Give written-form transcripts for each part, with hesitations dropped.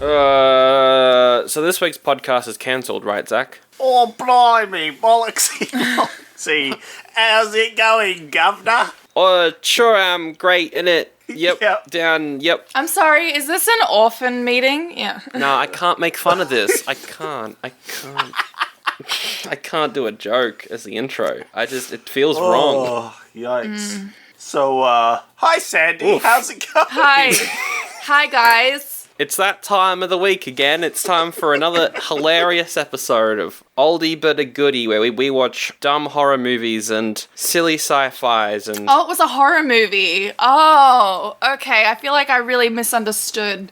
So this week's podcast is cancelled, right, Zach? Oh, blimey, bollocksy, bollocksy. How's it going, governor? Sure, I'm great, innit? Yep, yep. I'm sorry, is this an orphan meeting? Yeah. No, I can't make fun of this. I can't. I can't do a joke as the intro. It feels wrong. Oh, yikes. So, hi, Sandy. Oof. How's it going? Hi, guys. It's that time of the week again. It's time for another hilarious episode of Oldie but a Goodie, where we watch dumb horror movies and silly sci-fis and... Oh, it was a horror movie. Oh, okay. I feel like I really misunderstood.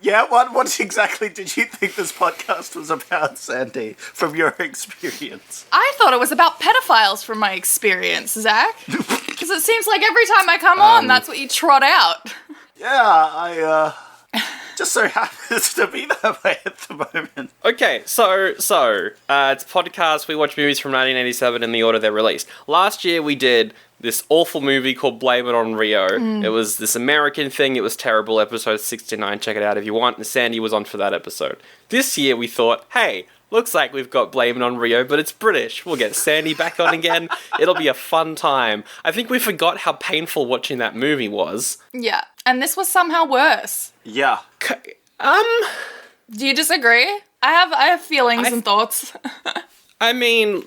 Yeah, what exactly did you think this podcast was about, Sandy, from your experience? I thought it was about pedophiles from my experience, Zach. Because it seems like every time I come on, that's what you trot out. Yeah, just so happens to be that way at the moment. Okay, so it's a podcast. We watch movies from 1987 in the order they're released. Last year we did this awful movie called Blame It on Rio. It was this American thing. It was terrible. Episode 69. Check it out if you want. And Sandy was on for that episode. This year we thought, hey, looks like we've got Blame It on Rio, but it's British. We'll get Sandy back on again. It'll be a fun time. I think we forgot how painful watching that movie was. Yeah, and this was somehow worse. Yeah. Do you disagree? I have feelings and thoughts. I mean,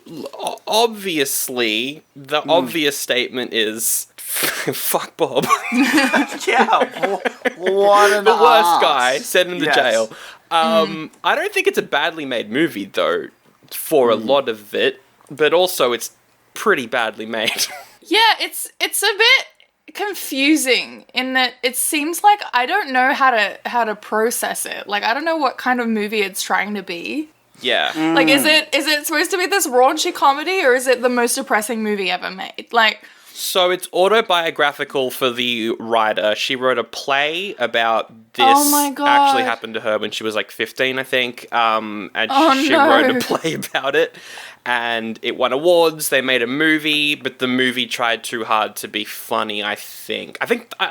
obviously, the obvious statement is, fuck Bob. Yeah, what an The worst ass. guy, send him to jail. I don't think it's a badly made movie, though, for a lot of it, but also it's pretty badly made. Yeah, it's a bit confusing in that it seems like I don't know how to process it. Like, I don't know what kind of movie it's trying to be. Yeah. Like, is it supposed to be this raunchy comedy, or is it the most depressing movie ever made? Like, So it's autobiographical for the writer. She wrote a play about this. Oh my God. Actually happened to her when she was like 15, I think. And she no. wrote a play about it. And it won awards. They made a movie, but the movie tried too hard to be funny, I think. I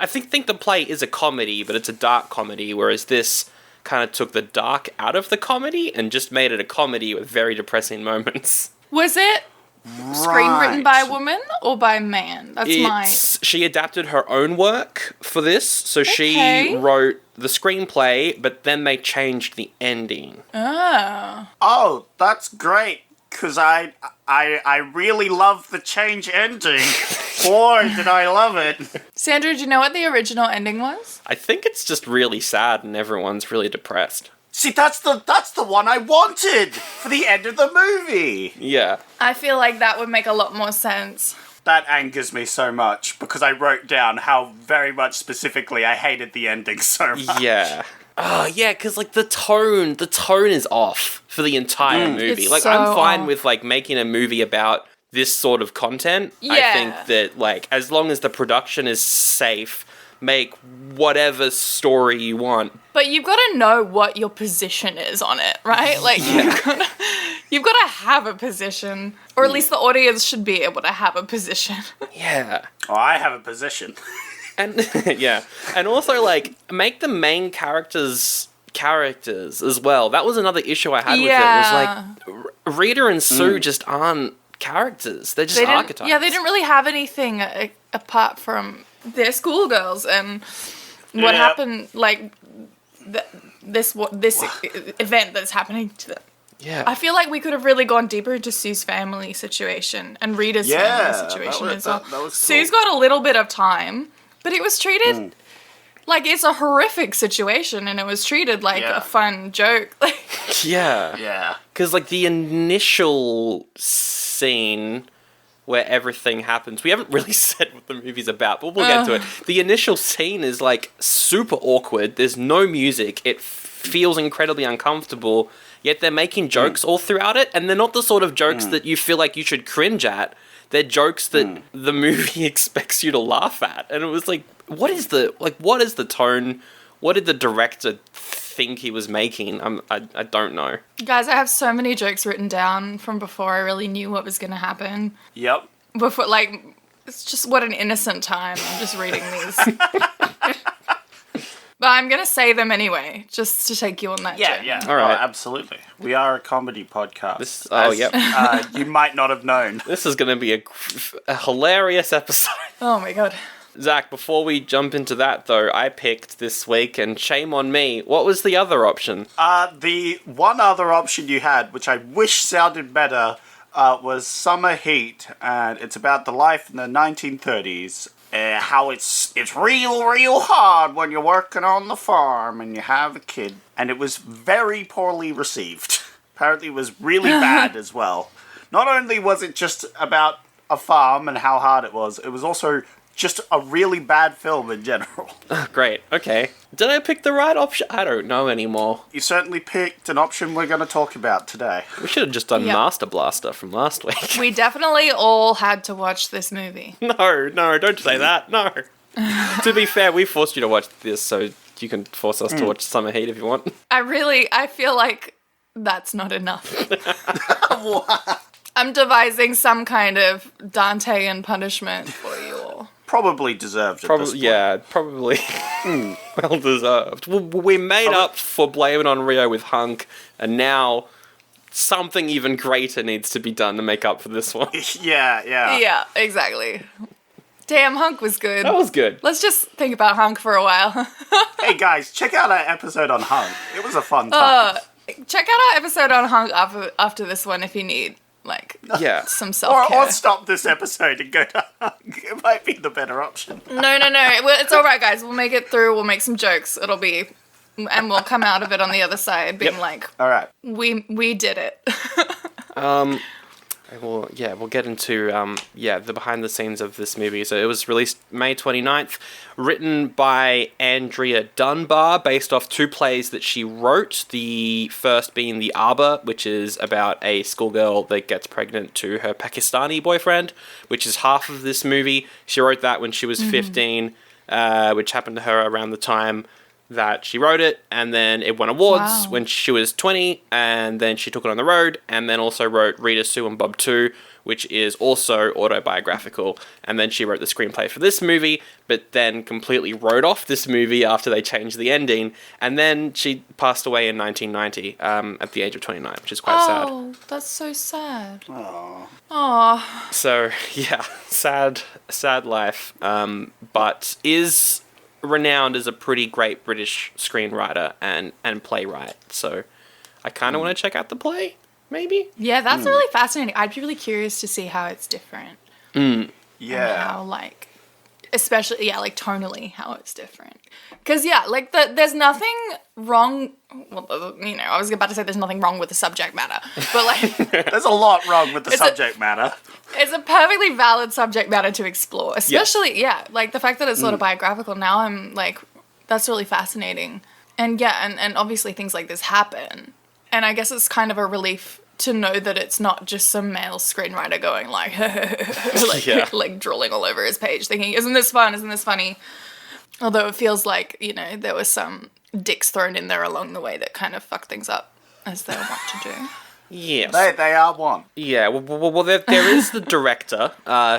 think the play is a comedy, but it's a dark comedy, whereas this kind of took the dark out of the comedy and just made it a comedy with very depressing moments. was it screenwritten by a woman or by a man? She adapted her own work for this, so she Okay. wrote the screenplay, but then they changed the ending. Oh, that's great, because I really love the change ending. Boy, did I love it. Sandra, do you know what the original ending was? I think it's just really sad and everyone's really depressed. See, that's the one I wanted for the end of the movie. Yeah. I feel like that would make a lot more sense. That angers me so much, because I wrote down how very much specifically I hated the ending so much. Yeah. Oh, yeah, because, like, the tone is off for the entire movie. It's Like, so I'm fine off. with, like, making a movie about this sort of content. I Yeah. think that, like, as long as the production is safe, make whatever story you want. But you've got to know what your position is on it, right? Like, you've got to have a position, or at least the audience should be able to have a position. Yeah. Oh, I have a position. And, yeah. And also, like, make the main characters as well. That was another issue I had with it, was, like, Rita and Sue just aren't characters. They're just archetypes. Yeah, they didn't really have anything apart from their schoolgirls and what happened, like, this event that's happening to them. Yeah. I feel like we could have really gone deeper into Sue's family situation and Rita's family situation as well. That was cool. Sue's got a little bit of time, but it was treated like it's a horrific situation, and it was treated like a fun joke. Yeah. Yeah. Because, like, the initial scene where everything happens, we haven't really said what the movie's about, but we'll get to it. The initial scene is, like, super awkward. There's no music. It feels incredibly uncomfortable, yet they're making jokes all throughout it, and they're not the sort of jokes that you feel like you should cringe at. They're jokes that the movie expects you to laugh at. And it was like, what is the tone? What did the director think he was making? I don't know. Guys, I have so many jokes written down from before I really knew what was going to happen. Yep. Before, like, it's just what an innocent time. I'm just reading these. But I'm going to say them anyway, just to take you on that Yeah, journey. yeah. All right. Oh, absolutely. We are a comedy podcast. Yep. You might not have known. This is going to be a hilarious episode. Oh my god. Zach, before we jump into that, though, I picked this week, and shame on me. What was the other option? The one other option you had, which I wish sounded better, was Summer Heat, and it's about the life in the 1930s. How it's real hard when you're working on the farm and you have a kid. And it was very poorly received. Apparently it was really bad as well. Not only was it just about a farm and how hard it was also just a really bad film in general. Great, okay. Did I pick the right option? I don't know anymore. You certainly picked an option we're going to talk about today. We should have just done Yep. Master Blaster from last week. We definitely all had to watch this movie. No, don't say that. No. To be fair, we forced you to watch this, so you can force us to watch Summer Heat if you want. I feel like that's not enough. I'm devising some kind of Dantean punishment for you all. Probably deserved at this point. Yeah, probably well deserved. We made up for blaming on Rio with Hunk, and now something even greater needs to be done to make up for this one. Yeah. Yeah, exactly. Damn, Hunk was good. That was good. Let's just think about Hunk for a while. Hey guys, check out our episode on Hunk. It was a fun time. Check out our episode on Hunk after this one if you need, Yeah. some self-care. Or stop this episode and go to Hunk. It might be the better option. No. It's all right, guys. We'll make it through. We'll make some jokes. And we'll come out of it on the other side being like, All right. we did it. We'll get into the behind the scenes of this movie. So it was released May 29th, written by Andrea Dunbar, based off two plays that she wrote. The first being The Arbor, which is about a schoolgirl that gets pregnant to her Pakistani boyfriend, which is half of this movie. She wrote that when she was 15, which happened to her around the time that she wrote it, and then it won awards when she was 20, and then she took it on the road, and then also wrote Rita, Sue and Bob 2, which is also autobiographical, and then she wrote the screenplay for this movie, but then completely wrote off this movie after they changed the ending, and then she passed away in 1990 at the age of 29, which is quite sad. Oh, that's so sad. Aww. Aw. So, yeah, sad life, but is renowned as a pretty great British screenwriter and playwright. So I kind of want to check out the play, maybe? Yeah, that's really fascinating. I'd be really curious to see how it's different. Yeah. How, especially, tonally, how it's different. Because, there's nothing wrong... Well, I was about to say there's nothing wrong with the subject matter. But, There's a lot wrong with the subject matter. it's a perfectly valid subject matter to explore. Especially, the fact that it's autobiographical. Now I'm, that's really fascinating. And, and obviously things like this happen. And I guess it's kind of a relief to know that it's not just some male screenwriter going, drooling all over his page, thinking, isn't this fun? Isn't this funny? Although it feels like, there was some dicks thrown in there along the way that kind of fuck things up, as they want to do. Yes. They are one. Yeah, well there is the director,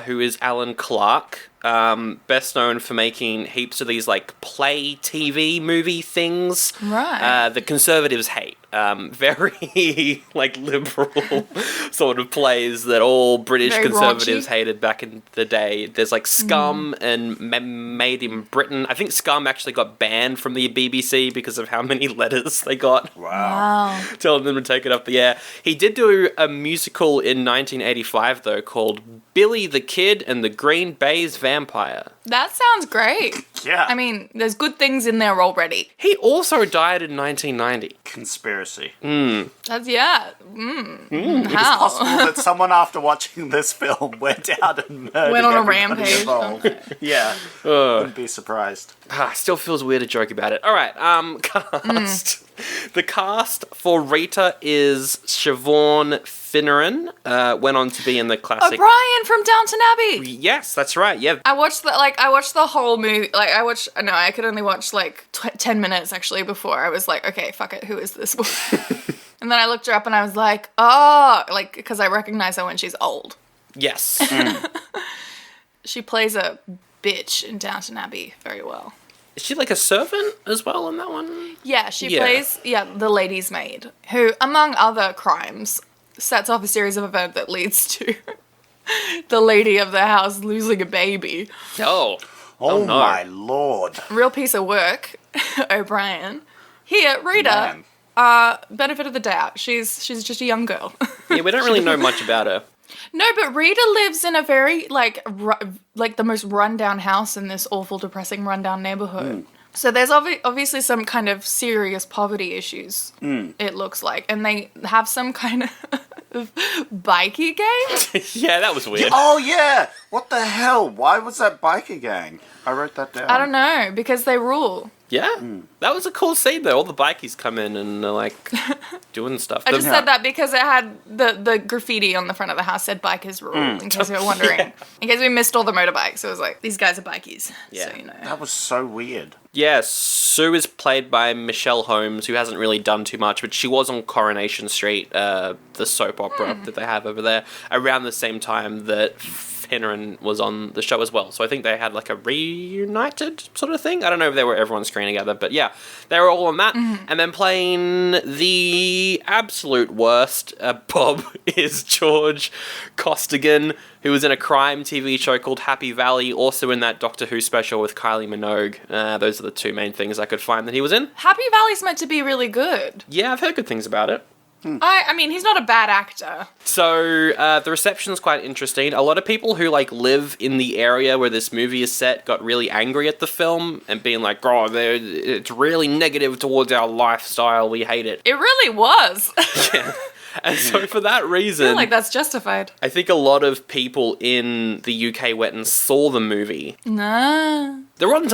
who is Alan Clark, best known for making heaps of these, play TV movie things. Right. The conservatives hate. Very, liberal sort of plays that all British Very conservatives raunchy. hated back in the day. There's, Scum and Made in Britain. I think Scum actually got banned from the BBC because of how many letters they got. Wow. Telling them to take it up the air. He did do a musical in 1985, though, called Billy the Kid and the Green Bay's Vampire. That sounds great. Yeah. I mean, there's good things in there already. He also died in 1990. Conspiracy. That's, How? It's possible that someone after watching this film went out and murdered Went on a everybody rampage. involved. Yeah. Wouldn't be surprised. Still feels weird to joke about it. All right, cast. The cast for Rita is Siobhan Finneran. Went on to be in the classic. O'Brien from Downton Abbey. Yes, that's right. Yeah. I watched the whole movie. I could only watch 10 minutes actually before I was like, okay, fuck it, who is this woman? And then I looked her up and I was like, oh, because I recognize her when she's old. Yes. She plays a bitch in Downton Abbey very well. Is she like a servant as well in that one? Yeah, she Yeah. plays the lady's maid, who, among other crimes, sets off a series of events that leads to the lady of the house losing a baby. Oh. Oh, no. my lord. Real piece of work, O'Brien. Here, Rita, benefit of the doubt. She's just a young girl. Yeah, we don't really know much about her. No, but Rita lives in a very, like the most rundown house in this awful, depressing, rundown neighborhood. So there's obviously some kind of serious poverty issues, it looks like. And they have some kind of bikie gang? Yeah, that was weird. Oh, yeah. What the hell? Why was that biker gang? I wrote that down. I don't know, because they rule. Yeah, that was a cool scene though. All the bikies come in and they're like doing stuff. I just said that because it had the graffiti on the front of the house said bikers rule, in case you were wondering. Yeah. In case we missed all the motorbikes. It was like, these guys are bikies. Yeah. So, you know. That was so weird. Yeah, Sue is played by Michelle Holmes, who hasn't really done too much, but she was on Coronation Street, the soap opera that they have over there, around the same time that Finneran was on the show as well. So I think they had like a reunited sort of thing. I don't know if they were everyone screening together, but yeah, they were all on that. And then playing the absolute worst, Bob, is George Costigan, who was in a crime TV show called Happy Valley, also in that Doctor Who special with Kylie Minogue. Those are the two main things I could find that he was in. Happy Valley's meant to be really good. Yeah, I've heard good things about it. I mean, he's not a bad actor. So, the reception's quite interesting. A lot of people who, like, live in the area where this movie is set got really angry at the film and being like, oh, it's really negative towards our lifestyle. We hate it. It really was. Yeah. And so for that I reason, feel like that's justified. I think a lot of people in the UK went and saw the movie. Nah. The Rotten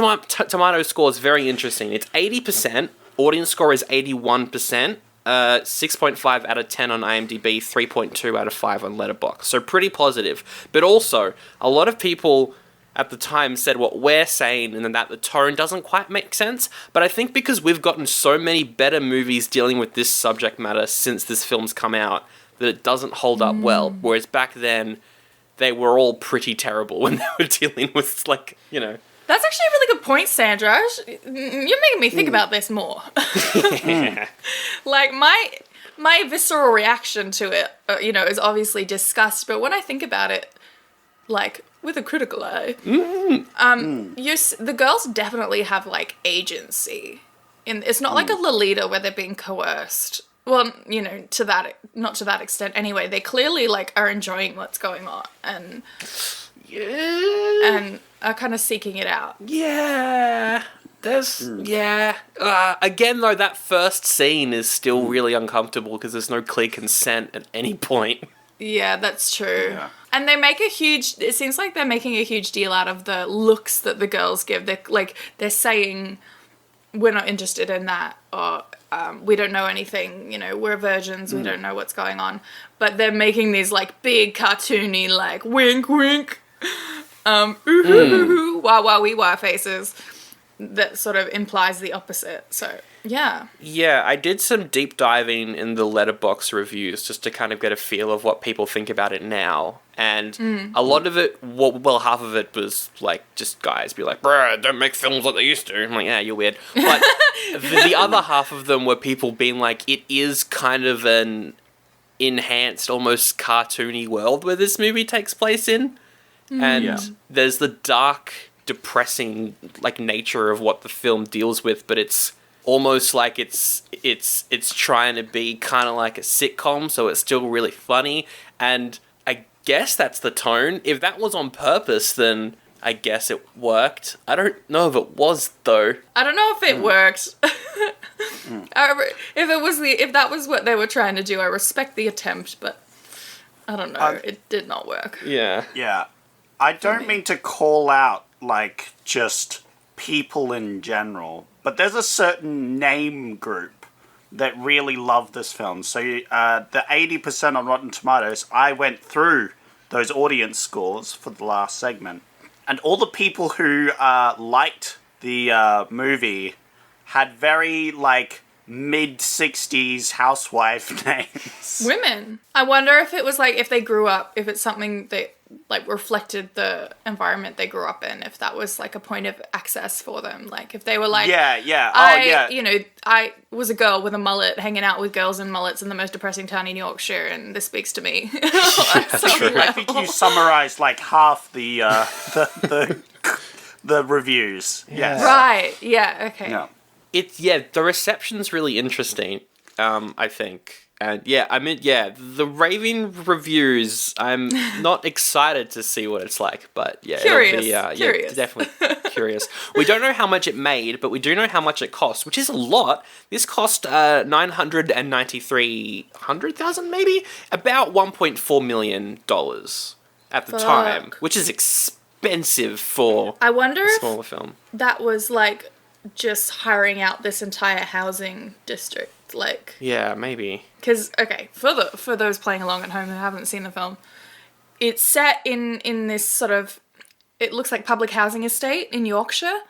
Tomato score is very interesting. It's 80%. Audience score is 81%. 6.5 out of 10 on IMDb, 3.2 out of 5 on Letterboxd. So pretty positive. But also, a lot of people at the time said what we're saying and that the tone doesn't quite make sense. But I think because we've gotten so many better movies dealing with this subject matter since this film's come out, that it doesn't hold up well. Whereas back then, they were all pretty terrible when they were dealing with, like, you know... That's actually a really good point, Sandra. You're making me think about this more. Like, my visceral reaction to it, is obviously disgust. But when I think about it, like, with a critical eye, the girls definitely have, like, agency. It's not like a Lolita where they're being coerced. Well, not to that extent anyway. They clearly, like, are enjoying what's going on. And are kind of seeking it out. Yeah. Again, though, that first scene is still really uncomfortable because there's no clear consent at any point. Yeah, that's true. Yeah. And they make it seems like they're making a huge deal out of the looks that the girls give. They're saying, we're not interested in that, or we don't know anything, we're virgins, we don't know what's going on. But they're making these, like, big cartoony, like, wink, wink, wah, wah, wee, wah faces that sort of implies the opposite. So, yeah. Yeah, I did some deep diving in the Letterboxd reviews just to kind of get a feel of what people think about it now. And a lot of it, well, half of it was, like, just guys be like, bruh, don't make films like they used to. I'm like, yeah, you're weird. But the other half of them were people being like, it is kind of an enhanced, almost cartoony world where this movie takes place in. And there's the dark, depressing, like, nature of what the film deals with, but it's almost like it's trying to be kind of like a sitcom, so it's still really funny. And I guess that's the tone. If that was on purpose, then I guess it worked. I don't know if it was, though. I don't know if it worked. If that was what they were trying to do, I respect the attempt, but I don't know. It did not work. Yeah. Yeah. I don't mean to call out, like, just people in general, but there's a certain name group that really love this film. So the 80% on Rotten Tomatoes, I went through those audience scores for the last segment, and all the people who liked the movie had very, like, mid-60s housewife names. Women. I wonder if it was like if they grew up, if it's something that like reflected the environment they grew up in, if that was like a point of access for them. Like if they were like, I was a girl with a mullet hanging out with girls in mullets in the most depressing town in Yorkshire, and this speaks to me. I think you summarized like half the reviews. Yes. Right. Yeah. Okay. Yeah. The reception's really interesting, I think. And the raving reviews, I'm not excited to see what it's like, but Curious. Curious. Definitely curious. We don't know how much it made, but we do know how much it cost, which is a lot. This cost $993,000 maybe? About $1.4 million at the time, which is expensive for I wonder a smaller film. That was like just hiring out this entire housing district. Like, yeah, maybe. Because, okay, for those playing along at home who haven't seen the film, it's set in this sort of, it looks like public housing estate in Yorkshire.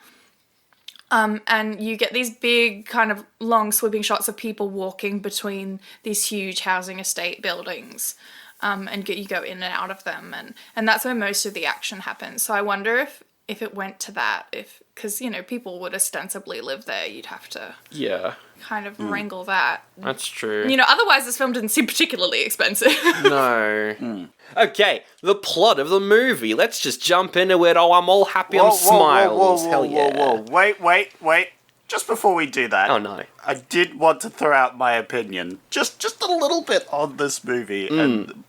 And you get these big kind of long sweeping shots of people walking between these huge housing estate buildings. And you go in and out of them. And that's where most of the action happens. So I wonder if it went to that, because, people would ostensibly live there. You'd have to kind of wrangle that. That's true. Otherwise this film didn't seem particularly expensive. No. Okay, the plot of the movie. Let's just jump into it. Oh, I'm all happy and smiles. Hell yeah. Wait. Just before we do that. Oh, no. I did want to throw out my opinion. Just a little bit on this movie. And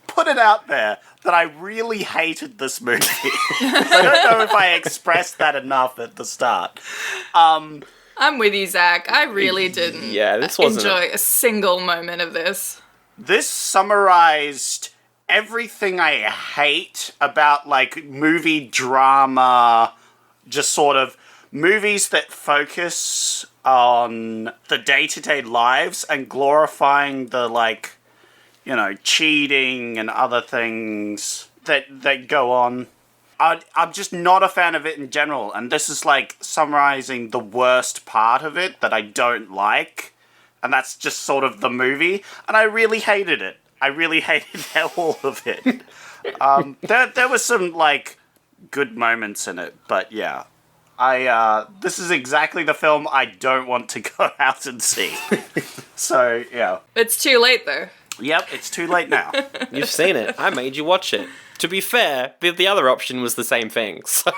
put it out there that I really hated this movie. I don't know if I expressed that enough at the start. I'm with you, Zach. I really didn't this wasn't enjoy a single moment of this. This summarized everything I hate about, like, movie drama, just sort of movies that focus on the day-to-day lives and glorifying the, like, cheating and other things that go on. I'm just not a fan of it in general, and this is like summarizing the worst part of it that I don't like, and that's just sort of the movie, and I really hated it. I really hated all of it. There was some like good moments in it, but yeah. This is exactly the film I don't want to go out and see. So, yeah. It's too late though. Yep, it's too late now. You've seen it. I made you watch it. To be fair, the other option was the same thing, so...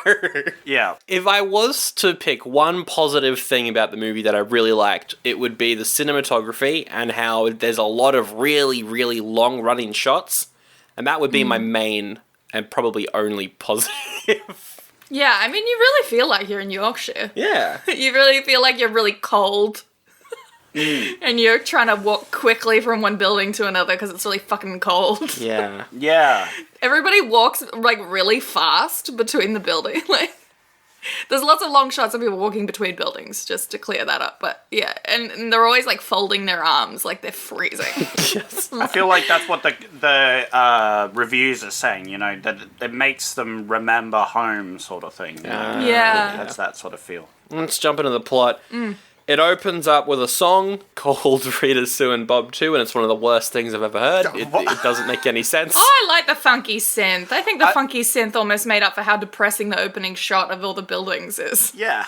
Yeah. If I was to pick one positive thing about the movie that I really liked, it would be the cinematography and how there's a lot of really, really long-running shots, and that would be my main and probably only positive. Yeah, I mean, you really feel like you're in Yorkshire. Yeah. You really feel like you're really cold. And you're trying to walk quickly from one building to another because it's really fucking cold. Yeah. Yeah. Everybody walks, like, really fast between the building. Like, there's lots of long shots of people walking between buildings, just to clear that up. But, yeah, and they're always, like, folding their arms like they're freezing. Yes. I feel like that's what the reviews are saying, that it makes them remember home sort of thing. Yeah. That's that sort of feel. Let's jump into the plot. It opens up with a song called Rita, Sue and Bob 2, and it's one of the worst things I've ever heard. It doesn't make any sense. Oh, I like the funky synth. I think the funky synth almost made up for how depressing the opening shot of all the buildings is. Yeah.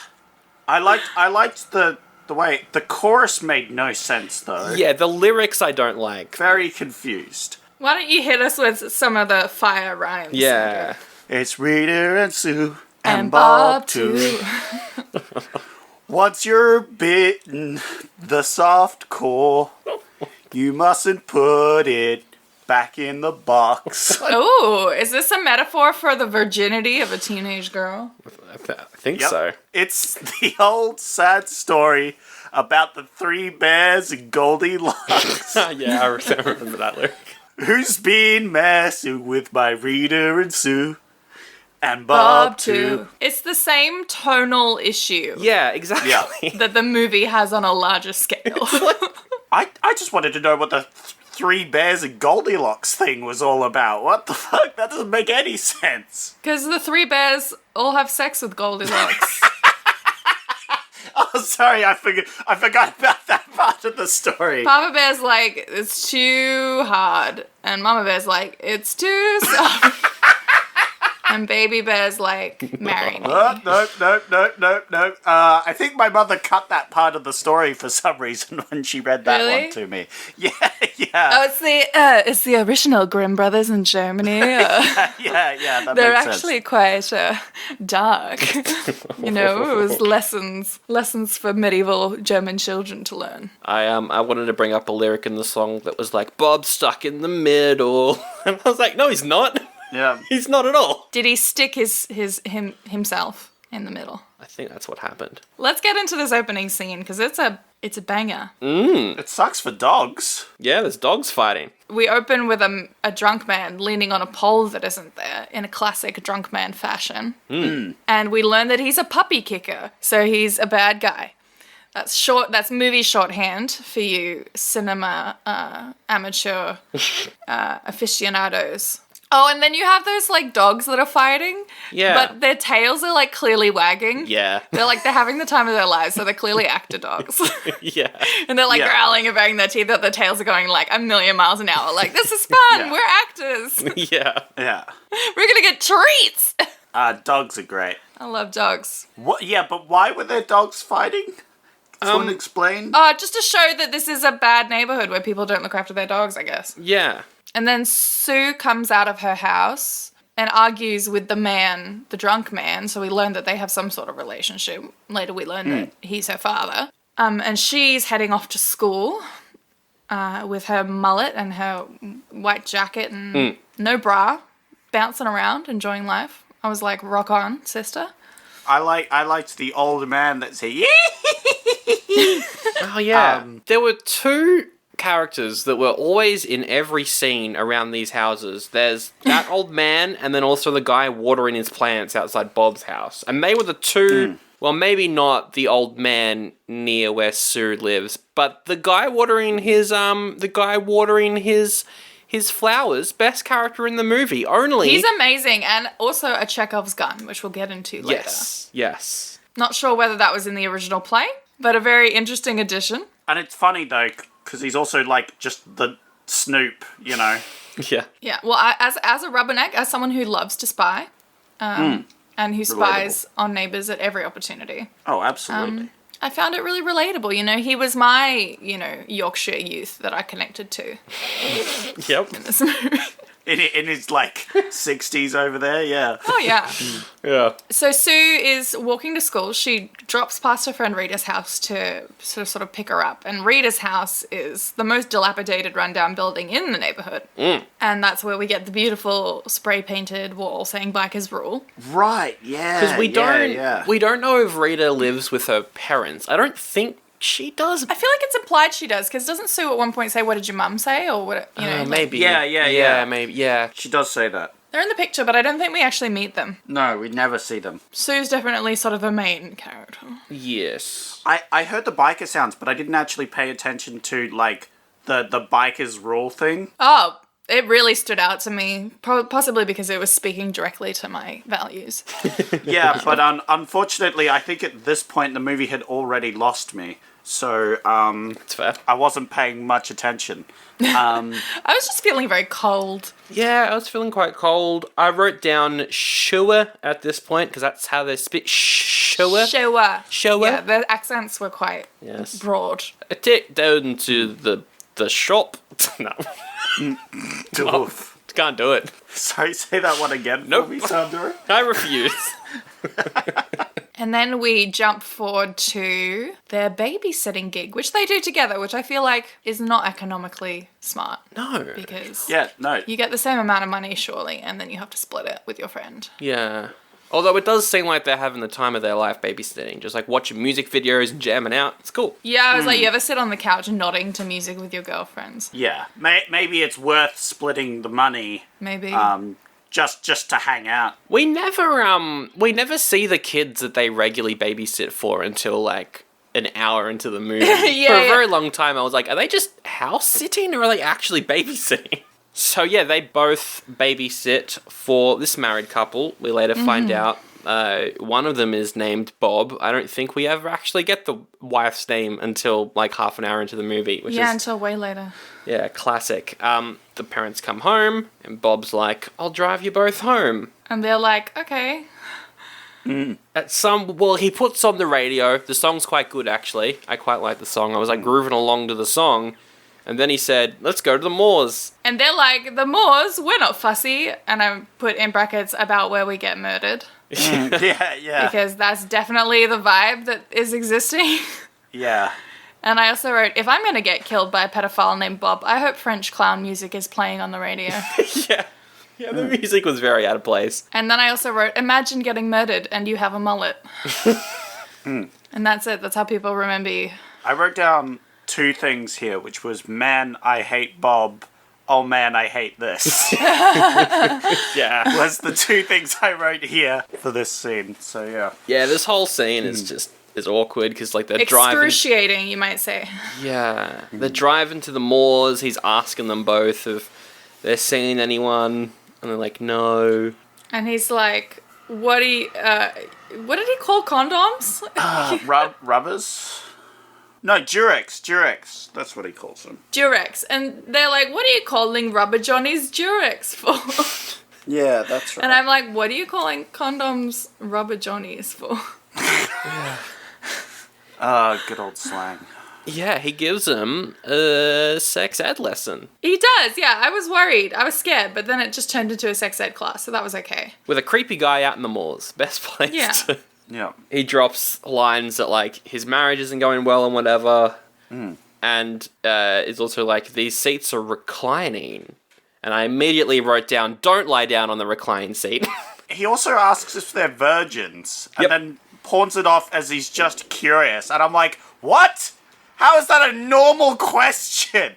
I liked the way... The chorus made no sense, though. Yeah, the lyrics I don't like. Very confused. Why don't you hit us with some of the fire rhymes? Yeah. It's Rita and Sue And Bob too. Once you're bitten the soft core, you mustn't put it back in the box. Oh, is this a metaphor for the virginity of a teenage girl? I think so. It's the old sad story about the three bears and Goldilocks. Yeah, I remember that lyric. Who's been messing with my Rita and Sue? And Bob too. It's the same tonal issue. Yeah, exactly. Yeah. That the movie has on a larger scale. I just wanted to know what the three bears and Goldilocks thing was all about. What the fuck? That doesn't make any sense. Because the three bears all have sex with Goldilocks. Oh, sorry, I forgot about that part of the story. Papa Bear's like, it's too hard. And Mama Bear's like, it's too soft. And Baby Bear's like, marry me. Nope. I think my mother cut that part of the story for some reason when she read that Really? one to me. Yeah. Oh, it's the original Grimm brothers in Germany. Yeah, that They're makes sense. actually quite dark. You know, it was lessons for medieval German children to learn. I wanted to bring up a lyric in the song that was like, Bob's stuck in the middle. And I was like, no, he's not. Yeah. He's not at all. Did he stick himself in the middle? I think that's what happened. Let's get into this opening scene because it's a banger. It sucks for dogs. Yeah, there's dogs fighting. We open with a drunk man leaning on a pole that isn't there in a classic drunk man fashion. And we learn that he's a puppy kicker, so he's a bad guy. That's movie shorthand for you cinema amateur aficionados. Oh, and then you have those like dogs that are fighting. Yeah. But their tails are like clearly wagging. Yeah. They're having the time of their lives, so they're clearly actor dogs. Yeah. And they're like Yeah. growling and banging their teeth that their tails are going like a million miles an hour. Like, this is fun. Yeah. We're actors. Yeah. Yeah. We're going to get treats. Dogs are great. I love dogs. What? Yeah, but why were their dogs fighting? Someone explain? Just to show that this is a bad neighborhood where people don't look after their dogs, I guess. Yeah. And then Sue comes out of her house and argues with the drunk man. So we learn that they have some sort of relationship. Later we learn that he's her father. And she's heading off to school with her mullet and her white jacket and no bra, bouncing around, enjoying life. I was like, rock on, sister. I liked the older man that said, yeah. Oh, yeah. There were two characters that were always in every scene around these houses. There's that old man and then also the guy watering his plants outside Bob's house. And they were the two, well, maybe not the old man near where Sue lives, but the guy watering his flowers, best character in the movie. Only He's amazing, and also a Chekhov's gun, which we'll get into later. Yes. Not sure whether that was in the original play, but a very interesting addition. And it's funny, though, because he's also, like, just the snoop, you know? Yeah. Yeah, well, as a rubberneck, as someone who loves to spy, and who spies on neighbours at every opportunity, Oh, absolutely. I found it really relatable. You know, he was my, Yorkshire youth that I connected to Yep. in this movie. In his, like, 60s over there, yeah. Oh, yeah. Yeah. So Sue is walking to school. She drops past her friend Rita's house to sort of pick her up. And Rita's house is the most dilapidated, rundown building in the neighborhood. And that's where we get the beautiful spray-painted wall saying bikers rule. Right, yeah. Because we yeah. don't know if Rita lives with her parents. I don't think she does. I feel like it's implied she does, because doesn't Sue at one point say, what did your mum say? Or what, Maybe. Yeah, maybe. Yeah. She does say that. They're in the picture, but I don't think we actually meet them. No, we never see them. Sue's definitely sort of the main character. Yes. I heard the biker sounds, but I didn't actually pay attention to, like, the bikers rule thing. Oh, it really stood out to me, possibly because it was speaking directly to my values. Yeah, but unfortunately, I think at this point the movie had already lost me. So, It's fair. I wasn't paying much attention. I was just feeling very cold. Yeah, I was feeling quite cold. I wrote down Showa at this point because that's how they speak. Showa. Showa. Yeah, the accents were quite broad. I take down to the shop. No. Oof. Can't do it. Sorry, say that one again Nope. for me, Sandra. I refuse. And then we jump forward to their babysitting gig, which they do together, which I feel like is not economically smart. No. Because Yeah, no. you get the same amount of money, surely, and then you have to split it with your friend. Yeah. Although it does seem like they're having the time of their life babysitting. Just like watching music videos and jamming out. It's cool. Yeah, I was like, you ever sit on the couch nodding to music with your girlfriends? Yeah, maybe it's worth splitting the money. Maybe. Just to hang out. We never see the kids that they regularly babysit for until like an hour into the movie. For a very long time I was like, are they just house sitting or are they actually babysitting? So yeah, they both babysit for this married couple. We later find out One of them is named Bob. I don't think we ever actually get the wife's name until like half an hour into the movie, which is until way later. yeah, classic. The parents come home, and Bob's like, "I'll drive you both home." And they're like, okay. He puts on the radio. The song's quite good, actually. I quite like the song. I was like grooving along to the song, and then he said, "Let's go to the moors." And they're like, the moors, we're not fussy. And I put in brackets about where we get murdered. Yeah. Because that's definitely the vibe that is existing. Yeah. And I also wrote, if I'm going to get killed by a pedophile named Bob, I hope French clown music is playing on the radio. Yeah, the music was very out of place. And then I also wrote, imagine getting murdered and you have a mullet. And that's it. That's how people remember you. I wrote down 2 things here, which was, man, I hate Bob. Oh, man, I hate this. Yeah. Was the 2 things I wrote here for this scene. So, yeah. Yeah, this whole scene is awkward because like they're driving. Excruciating, you might say. Yeah, they're driving to the moors. He's asking them both if they're seeing anyone, and they're like, no. And he's like, what did he call condoms? Rubbers? No, Durex. That's what he calls them. Durex. And they're like, what are you calling rubber johnnies Durex for? Yeah, that's right. And I'm like, what are you calling condoms rubber johnnies for? Good old slang. Yeah, he gives him a sex ed lesson. He does, yeah. I was worried. I was scared, but then it just turned into a sex ed class, so that was okay. With a creepy guy out in the moors. Best place Yeah. to... Yeah. He drops lines that, like, his marriage isn't going well and whatever. And it's also like, these seats are reclining. And I immediately wrote down, don't lie down on the reclining seat. He also asks if they're virgins, and then pawns it off as he's just curious. And I'm like, what? How is that a normal question?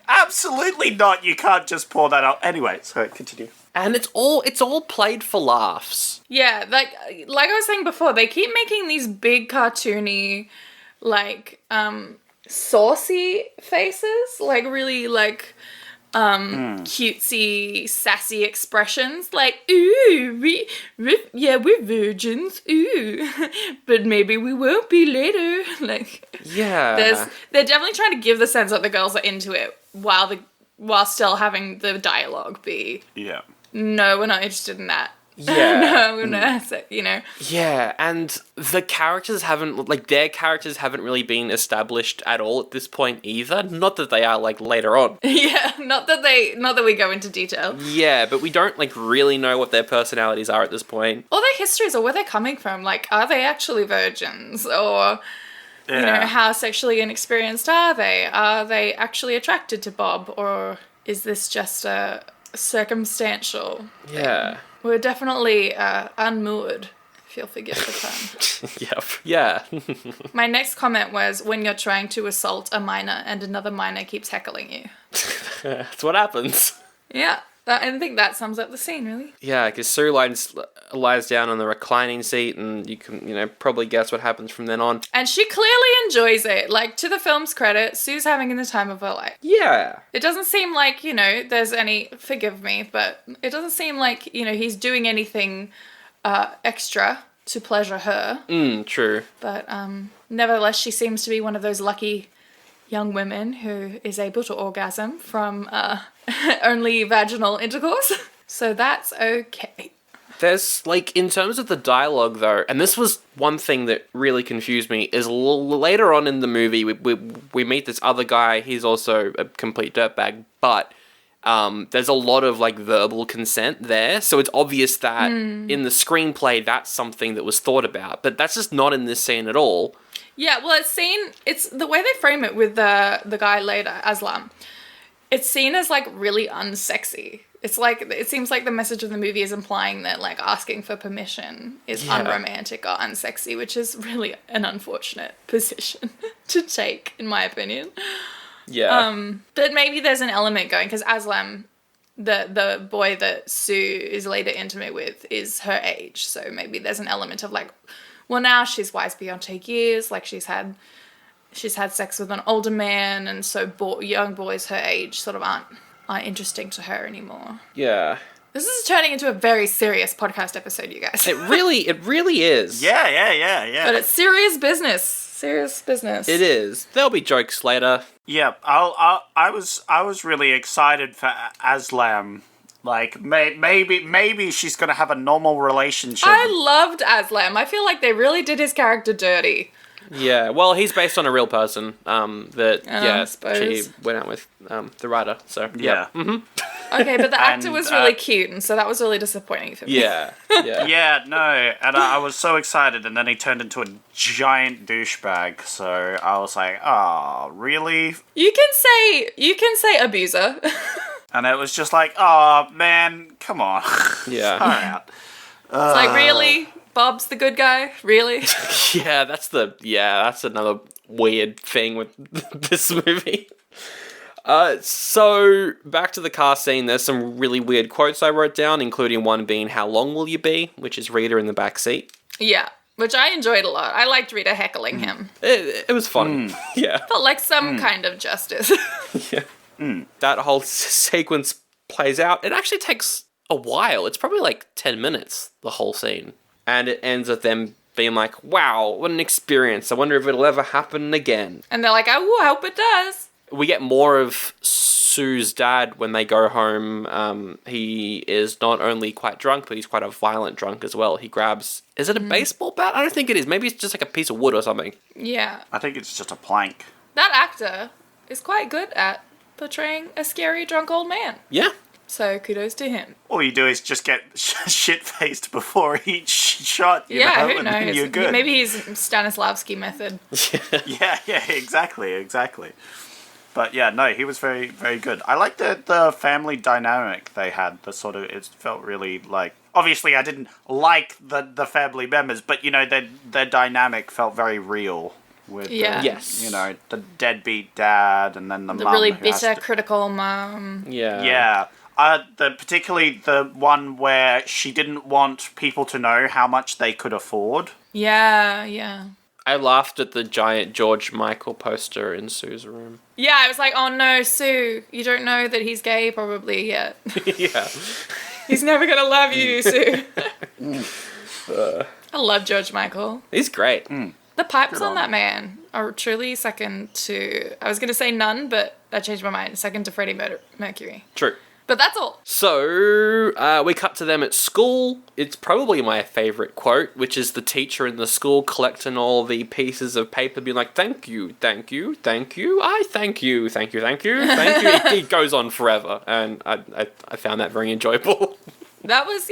Absolutely not. You can't just pour that out. Anyway, so continue. And it's all played for laughs. Yeah, like I was saying before, they keep making these big cartoony, like, saucy faces, like really like cutesy, sassy expressions, like, ooh, we're virgins, ooh, but maybe we won't be later. Like, Yeah. they're definitely trying to give the sense that the girls are into it while still having the dialogue be, Yeah. no, we're not interested in that. Yeah. No, we're not, you know. Yeah, and their characters haven't really been established at all at this point either. Not that they are, like, later on. Yeah, not that we go into detail. Yeah, but we don't, like, really know what their personalities are at this point. Or their histories, or where they're coming from. Like, are they actually virgins? Or, you know, how sexually inexperienced are they? Are they actually attracted to Bob? Or is this just a circumstantial thing? Yeah. We're definitely unmoored, if you'll forgive the term. Yep. Yeah. My next comment was, when you're trying to assault a minor and another minor keeps heckling you. That's what happens. Yeah, I think that sums up the scene, really. Yeah, because Sue lies down on the reclining seat, and you can, probably guess what happens from then on. And she clearly enjoys it. Like, to the film's credit, Sue's having the time of her life. Yeah. It doesn't seem like, there's any, forgive me, but it doesn't seem like, he's doing anything extra to pleasure her. True. But nevertheless, she seems to be one of those lucky young women who is able to orgasm from only vaginal intercourse. So that's okay. There's, like, in terms of the dialogue, though, and this was one thing that really confused me, is later on in the movie, we meet this other guy. He's also a complete dirtbag, but there's a lot of, like, verbal consent there, so it's obvious that in the screenplay, that's something that was thought about, but that's just not in this scene at all. Yeah, well, it's the way they frame it with the guy later, Aslam, it's seen as, like, really unsexy. It's like, it seems like the message of the movie is implying that, like, asking for permission is unromantic or unsexy, which is really an unfortunate position to take, in my opinion. Yeah. But maybe there's an element going, because Aslam, the boy that Sue is later intimate with, is her age. So maybe there's an element of, like, well, now she's wise beyond her years. Like, she's had sex with an older man, and so young boys her age sort of aren't interesting to her anymore. Yeah. This is turning into a very serious podcast episode, you guys. It really is. Yeah. But it's serious business. Serious business. It is. There'll be jokes later. Yeah, I was really excited for Aslam. Like, maybe she's gonna have a normal relationship. I loved Aslam. I feel like they really did his character dirty. Yeah, well, he's based on a real person. That I suppose. she went out with the writer. So Yeah. Okay, but the actor And, was really cute, and so that was really disappointing for me. yeah. Yeah, no, and I was so excited, and then he turned into a giant douchebag. So I was like, "Oh, really?" You can say abuser. And it was just like, "Oh man, come on." Yeah. All right. It's like, really? Bob's the good guy? Really? Yeah, that's another weird thing with this movie. So back to the car scene, there's some really weird quotes I wrote down, including one being, "How long will you be?" which is Rita in the back seat. Yeah, which I enjoyed a lot. I liked Rita heckling him. It was fun. Yeah. Felt like some kind of justice. Yeah. That whole sequence plays out. It actually takes a while. It's probably like 10 minutes, the whole scene. And it ends with them being like, "Wow, what an experience. I wonder if it'll ever happen again." And they're like, "Oh, I hope it does." We get more of Sue's dad when they go home. He is not only quite drunk, but he's quite a violent drunk as well. He grabs... Is it a baseball bat? I don't think it is. Maybe it's just like a piece of wood or something. Yeah. I think it's just a plank. That actor is quite good at portraying a scary drunk old man. Yeah. So kudos to him. All you do is just get shit-faced before each shot, you know, Who and then knows? you're good. Maybe he's Stanislavski method. Yeah, exactly. But yeah, no, he was very, very good. I like the family dynamic they had. The sort of, it felt really like... Obviously, I didn't like the family members, but, you know, their dynamic felt very real. With Yes. you know, the deadbeat dad and then the mum. Really bitter, critical mum. Yeah. Yeah. Particularly the one where she didn't want people to know how much they could afford. Yeah. I laughed at the giant George Michael poster in Sue's room. Yeah, I was like, "Oh no, Sue, you don't know that he's gay probably yet. Yeah. He's never gonna love you, Sue." I love George Michael. He's great. The pipes on that man are truly second to... I was going to say none, but I changed my mind. Second to Freddie Mercury. True. But that's all. So, we cut to them at school. It's probably my favourite quote, which is the teacher in the school collecting all the pieces of paper, being like, "Thank you, thank you, thank you, I thank you, thank you, thank you, thank you." It goes on forever, and I found that very enjoyable. That was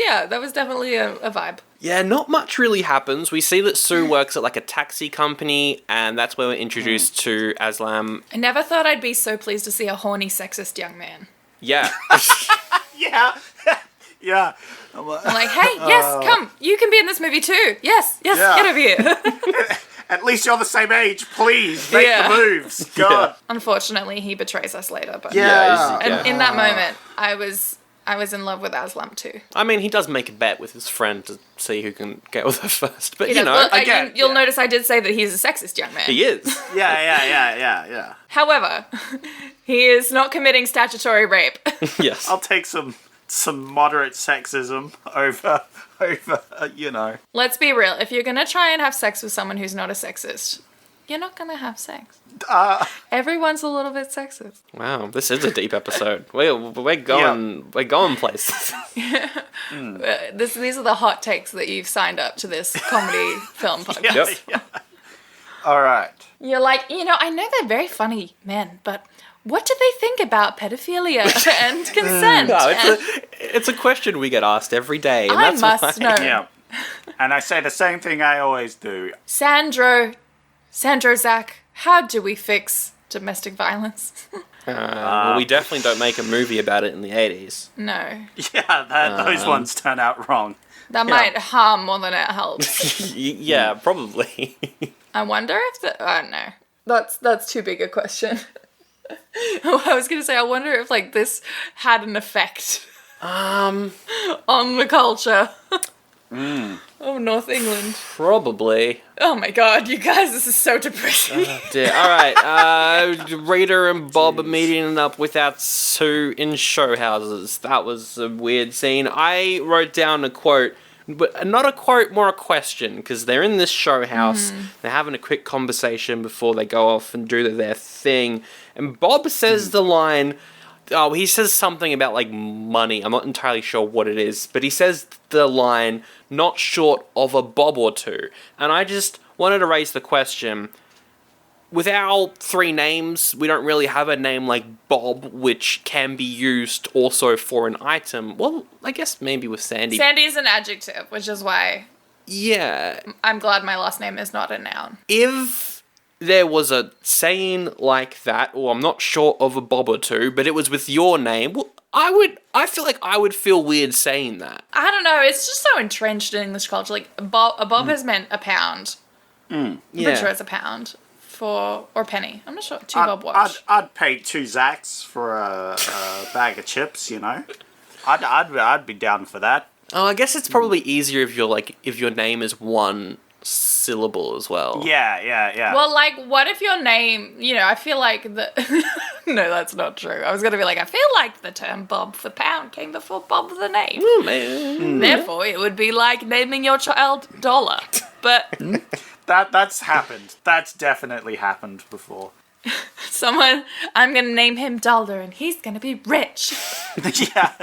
definitely a vibe. Yeah, not much really happens. We see that Sue works at like a taxi company, and that's where we're introduced to Aslam. I never thought I'd be so pleased to see a horny, sexist young man. Yeah. Yeah. Yeah. I'm like, "Hey, yes, come. You can be in this movie too. Yes, Yeah. get over here." At least you're the same age. Please make the moves. God. Unfortunately, he betrays us later. But Yeah. And in that moment, I was in love with Aslam too. I mean, he does make a bet with his friend to see who can get with her first. But, He you does. know, Well, again, you'll yeah. notice I did say that he's a sexist young man. he is. Yeah. However, he is not committing statutory rape. Yes. I'll take some moderate sexism over, you know. Let's be real. If you're going to try and have sex with someone who's not a sexist, you're not going to have sex. Everyone's a little bit sexist. Wow, this is a deep episode. We're going places. These are the hot takes that you've signed up to this comedy film podcast. Yep. All right. You're like, I know they're very funny men, but what do they think about pedophilia and consent? No, it's a question we get asked every day. And I that's must why. know. Yeah. And I say the same thing I always do. Sandro, Zach, how do we fix domestic violence? Well, we definitely don't make a movie about it in the 80s. No. Yeah, those ones turn out wrong. That might harm more than it helps. Yeah, probably. I wonder if I don't know. That's too big a question. I was gonna say, I wonder if this had an effect on the culture. Oh, North England. Probably. Oh my god, you guys, this is so depressing. Dear. All right. Rita and Bob are meeting up without Sue in show houses. That was a weird scene. I wrote down a quote, but not a quote, more a question, because they're in this show house. They're having a quick conversation before they go off and do their thing. And Bob says the line... Oh, he says something about, like, money. I'm not entirely sure what it is. But he says the line, not short of a bob or two. And I just wanted to raise the question. With our three names, we don't really have a name like Bob, which can be used also for an item. Well, I guess maybe with Sandy. Sandy is an adjective, which is why Yeah. I'm glad my last name is not a noun. If there was a saying like that, or I'm not sure of a bob or two, but it was with your name, well, I feel like I would feel weird saying that. I don't know, it's just so entrenched in English culture. Like, a bob has meant a pound. I'm pretty sure it's a pound. Or a penny. I'm not sure. Bob watch. I'd pay 2 Zacks for a bag of chips, you know? I'd be down for that. Oh, I guess it's probably easier if your name is one syllable as well. Yeah. Well, like, what if your name, I feel like the... No, that's not true. I was going to be like, I feel like the term Bob for pound came before Bob the name. Oh, man. Therefore, it would be like naming your child Dollar. But... That's happened. That's definitely happened before. I'm going to name him Dollar and he's going to be rich. Yeah.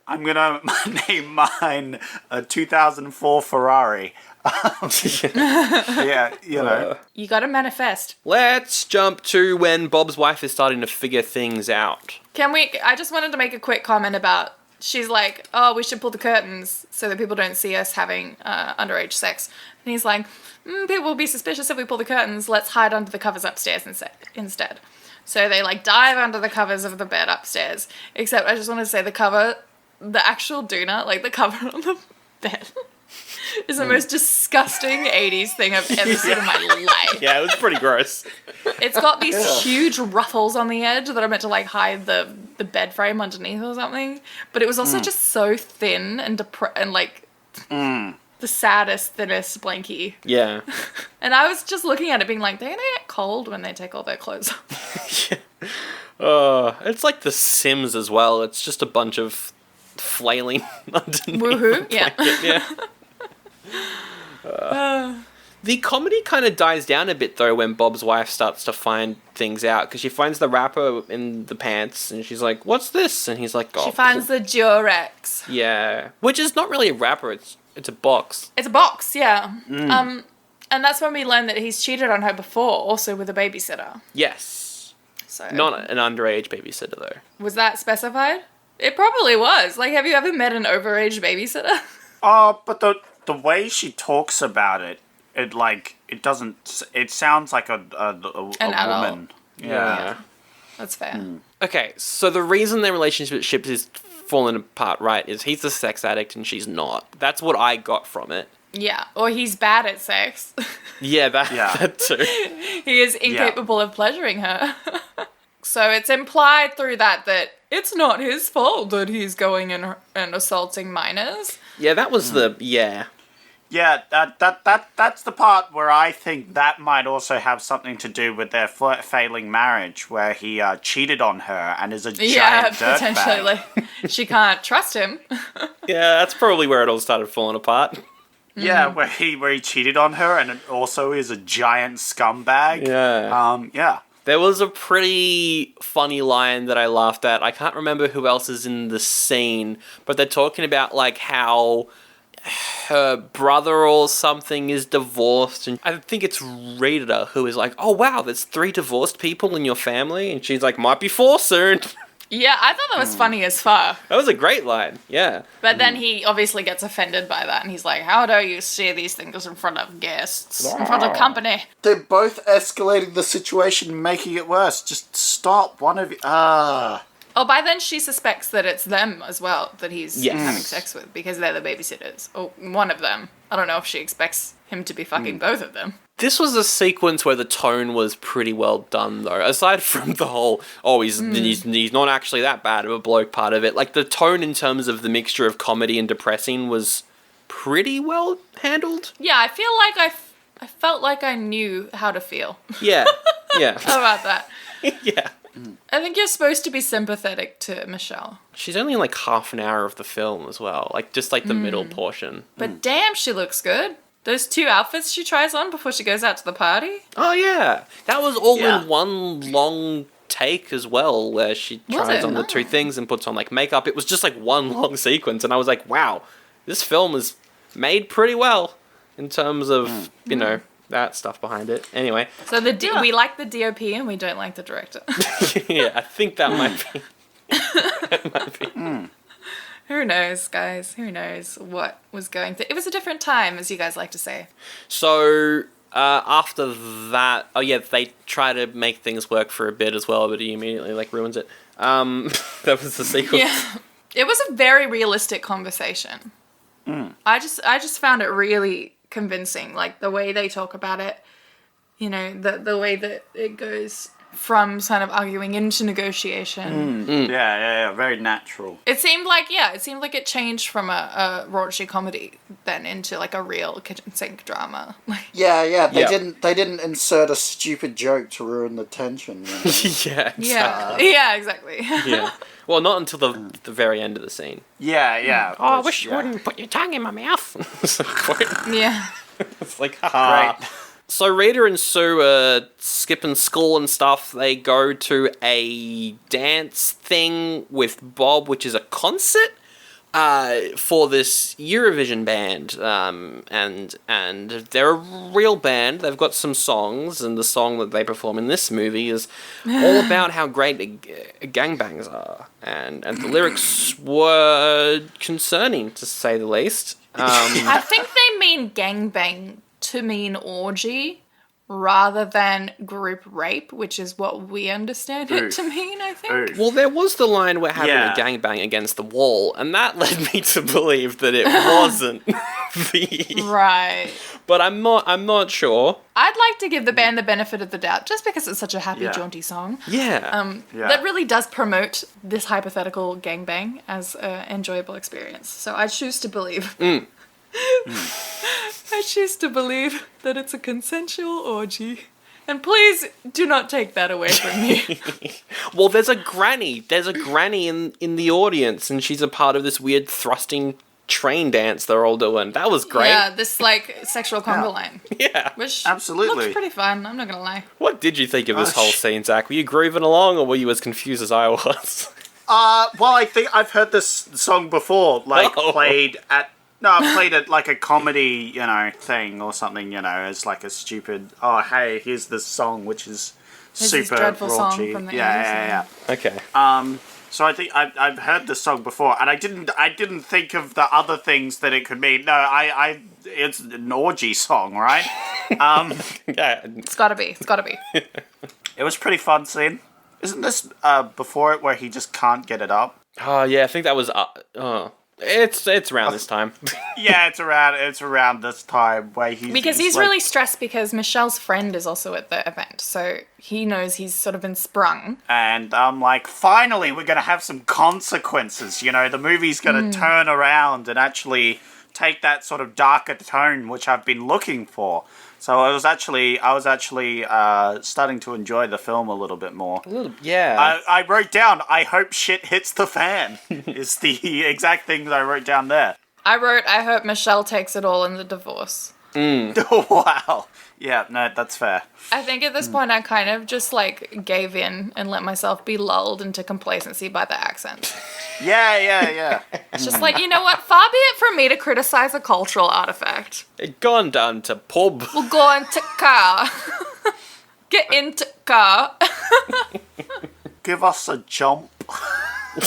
I'm going to name mine a 2004 Ferrari. Yeah, you know. You got to manifest. Let's jump to when Bob's wife is starting to figure things out. I just wanted to make a quick comment about, she's like, oh, we should pull the curtains so that people don't see us having underage sex. And he's like, people will be suspicious if we pull the curtains. Let's hide under the covers upstairs instead. So they, like, dive under the covers of the bed upstairs. Except I just want to say the actual doona, like the cover on the bed, is the most disgusting 80s thing I've ever seen in my life. Yeah, it was pretty gross. It's got these huge ruffles on the edge that are meant to, like, hide the bed frame underneath or something. But it was also just so thin and the saddest, thinnest blankie. Yeah. And I was just looking at it being like, they're gonna get cold when they take all their clothes off. It's like The Sims as well. It's just a bunch of flailing underneath. Woohoo, yeah. The comedy kind of dies down a bit, though, when Bob's wife starts to find things out, because she finds the wrapper in the pants, and she's like, what's this? And he's like, oh. She finds the Durex. Yeah. Which is not really a wrapper, it's a box. It's a box, yeah. And that's when we learn that he's cheated on her before, also with a babysitter. Yes. So Not an underage babysitter, though. Was that specified? It probably was. Like, have you ever met an overage babysitter? But the way she talks about it, it sounds like a woman. Yeah. That's fair. Okay, so the reason their relationship is falling apart, right, is he's a sex addict and she's not. That's what I got from it. Yeah, or he's bad at sex. Yeah, that too. He is incapable of pleasuring her. So it's implied through that it's not his fault that he's going and assaulting minors. Yeah, that was Yeah, that's the part where I think that might also have something to do with their failing marriage, where he cheated on her and is a giant dirtbag. Potentially. Like, she can't trust him. Yeah, that's probably where it all started falling apart. Yeah, where he cheated on her and also is a giant scumbag. Yeah. There was a pretty funny line that I laughed at. I can't remember who else is in the scene, but they're talking about, like, how her brother or something is divorced, and I think it's Rita who is like, oh wow, there's 3 divorced people in your family, and she's like, might be 4 soon. Yeah, I thought that was funny as fuck. That was a great line, yeah. But then he obviously gets offended by that, and he's like, how dare you say these things in front of guests, in front of company? They're both escalating the situation, making it worse. Just stop, one of you. Oh, by then she suspects that it's them as well that he's having sex with, because they're the babysitters. Or one of them. I don't know if she expects him to be fucking both of them. This was a sequence where the tone was pretty well done, though. Aside from the whole, he's not actually that bad of a bloke part of it. Like, the tone in terms of the mixture of comedy and depressing was pretty well handled. Yeah, I feel like I felt like I knew how to feel. Yeah, yeah, How about that? yeah. I think you're supposed to be sympathetic to Michelle. She's only in like half an hour of the film as well, like just like the middle portion. But damn, she looks good. Those 2 outfits she tries on before she goes out to the party. Oh yeah, that was all Yeah. in one long take as well, where she Was tries it? on the 2 things and puts on like makeup. It was just like one long sequence, and I was like, wow, this film is made pretty well in terms of you know that stuff behind it. Anyway, So we like the DOP and we don't like the director. yeah, I think that might be. That might be. Who knows, guys? Who knows what was going through? It was a different time, as you guys like to say. So after that, oh yeah, they try to make things work for a bit as well, but he immediately like ruins it. That was the sequel. Yeah. It was a very realistic conversation. I just found it really convincing, like the way they talk about it, you know, the way that it goes from kind of arguing into negotiation. Yeah, very natural. It seemed like it changed from a raunchy comedy then into like a real kitchen sink drama. Like, Yeah, they Yeah. didn't insert a stupid joke to ruin the tension. You know? Yeah, exactly. yeah, exactly. Yeah. Well, not until the very end of the scene. Yeah. Oh, I which- wish you yeah. wouldn't put your tongue in my mouth. It's like, what? Yeah. It's like, haha. Great. So Rita and Sue are skipping school and stuff. They go to a dance thing with Bob, which is a concert for this Eurovision band. And they're a real band. They've got some songs, and the song that they perform in this movie is all about how great gangbangs are. And the lyrics were concerning, to say the least. I think they mean gangbang to mean orgy rather than group rape, which is what we understand it to mean, I think. Oof. Well, there was the line we're having Yeah. a gangbang against the wall, and that led me to believe that it wasn't the. Right. But I'm not sure. I'd like to give the band the benefit of the doubt, just because it's such a happy, Yeah. jaunty song. Yeah. Yeah. That really does promote this hypothetical gangbang as an enjoyable experience. So I choose to believe. I choose to believe that it's a consensual orgy. And please do not take that away from me. Well, there's a granny. There's a granny in the audience, and she's a part of this weird thrusting train dance they're all doing. That was great. Yeah, this like sexual conga line. Yeah. Which Absolutely. looked pretty fun, I'm not gonna lie. What did you think of this whole scene, Zach? Were you grooving along, or were you as confused as I was? Well, I think I've heard this song before, like Oh. played at like a comedy, thing or something, as like a stupid. Oh, hey, here's this song which is Here's this super dreadful song raunchy. from the Yeah. Okay. So I think I've heard this song before, and I didn't think of the other things that it could mean. No, it's an orgy song, right? Yeah. It's gotta be. It was pretty fun scene. Isn't this before it where he just can't get it up? Oh yeah, I think that was. It's around this time. Yeah, it's around this time where Because he's like, really stressed because Michelle's friend is also at the event, so he knows he's sort of been sprung. And I'm like, finally, we're gonna have some consequences. The movie's gonna turn around and actually take that sort of darker tone which I've been looking for. So I was actually starting to enjoy the film a little bit more. Yeah. I wrote down, I hope shit hits the fan, is the exact thing that I wrote down there. I hope Michelle takes it all in the divorce. Wow. Yeah, no, that's fair. I think at this point I kind of just like gave in and let myself be lulled into complacency by the accent. Yeah. It's just like, you know what, far be it from me to criticize a cultural artifact. It gone down to pub. We'll go into car. Get into car. Give us a jump.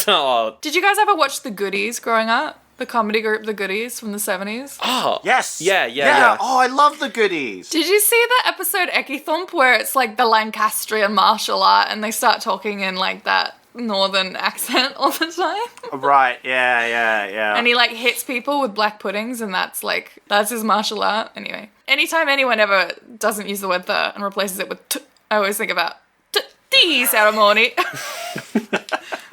Oh. Did you guys ever watch The Goodies growing up? The comedy group The Goodies from the 70s? Oh. Yes. Yeah. Oh, I love the Goodies. Did you see the episode Ekithump where it's like the Lancastrian martial art and they start talking in like that northern accent all the time? Right, yeah. And he like hits people with black puddings and that's his martial art. Anyway, anytime anyone ever doesn't use the word the and replaces it with t, I always think about tea ceremony.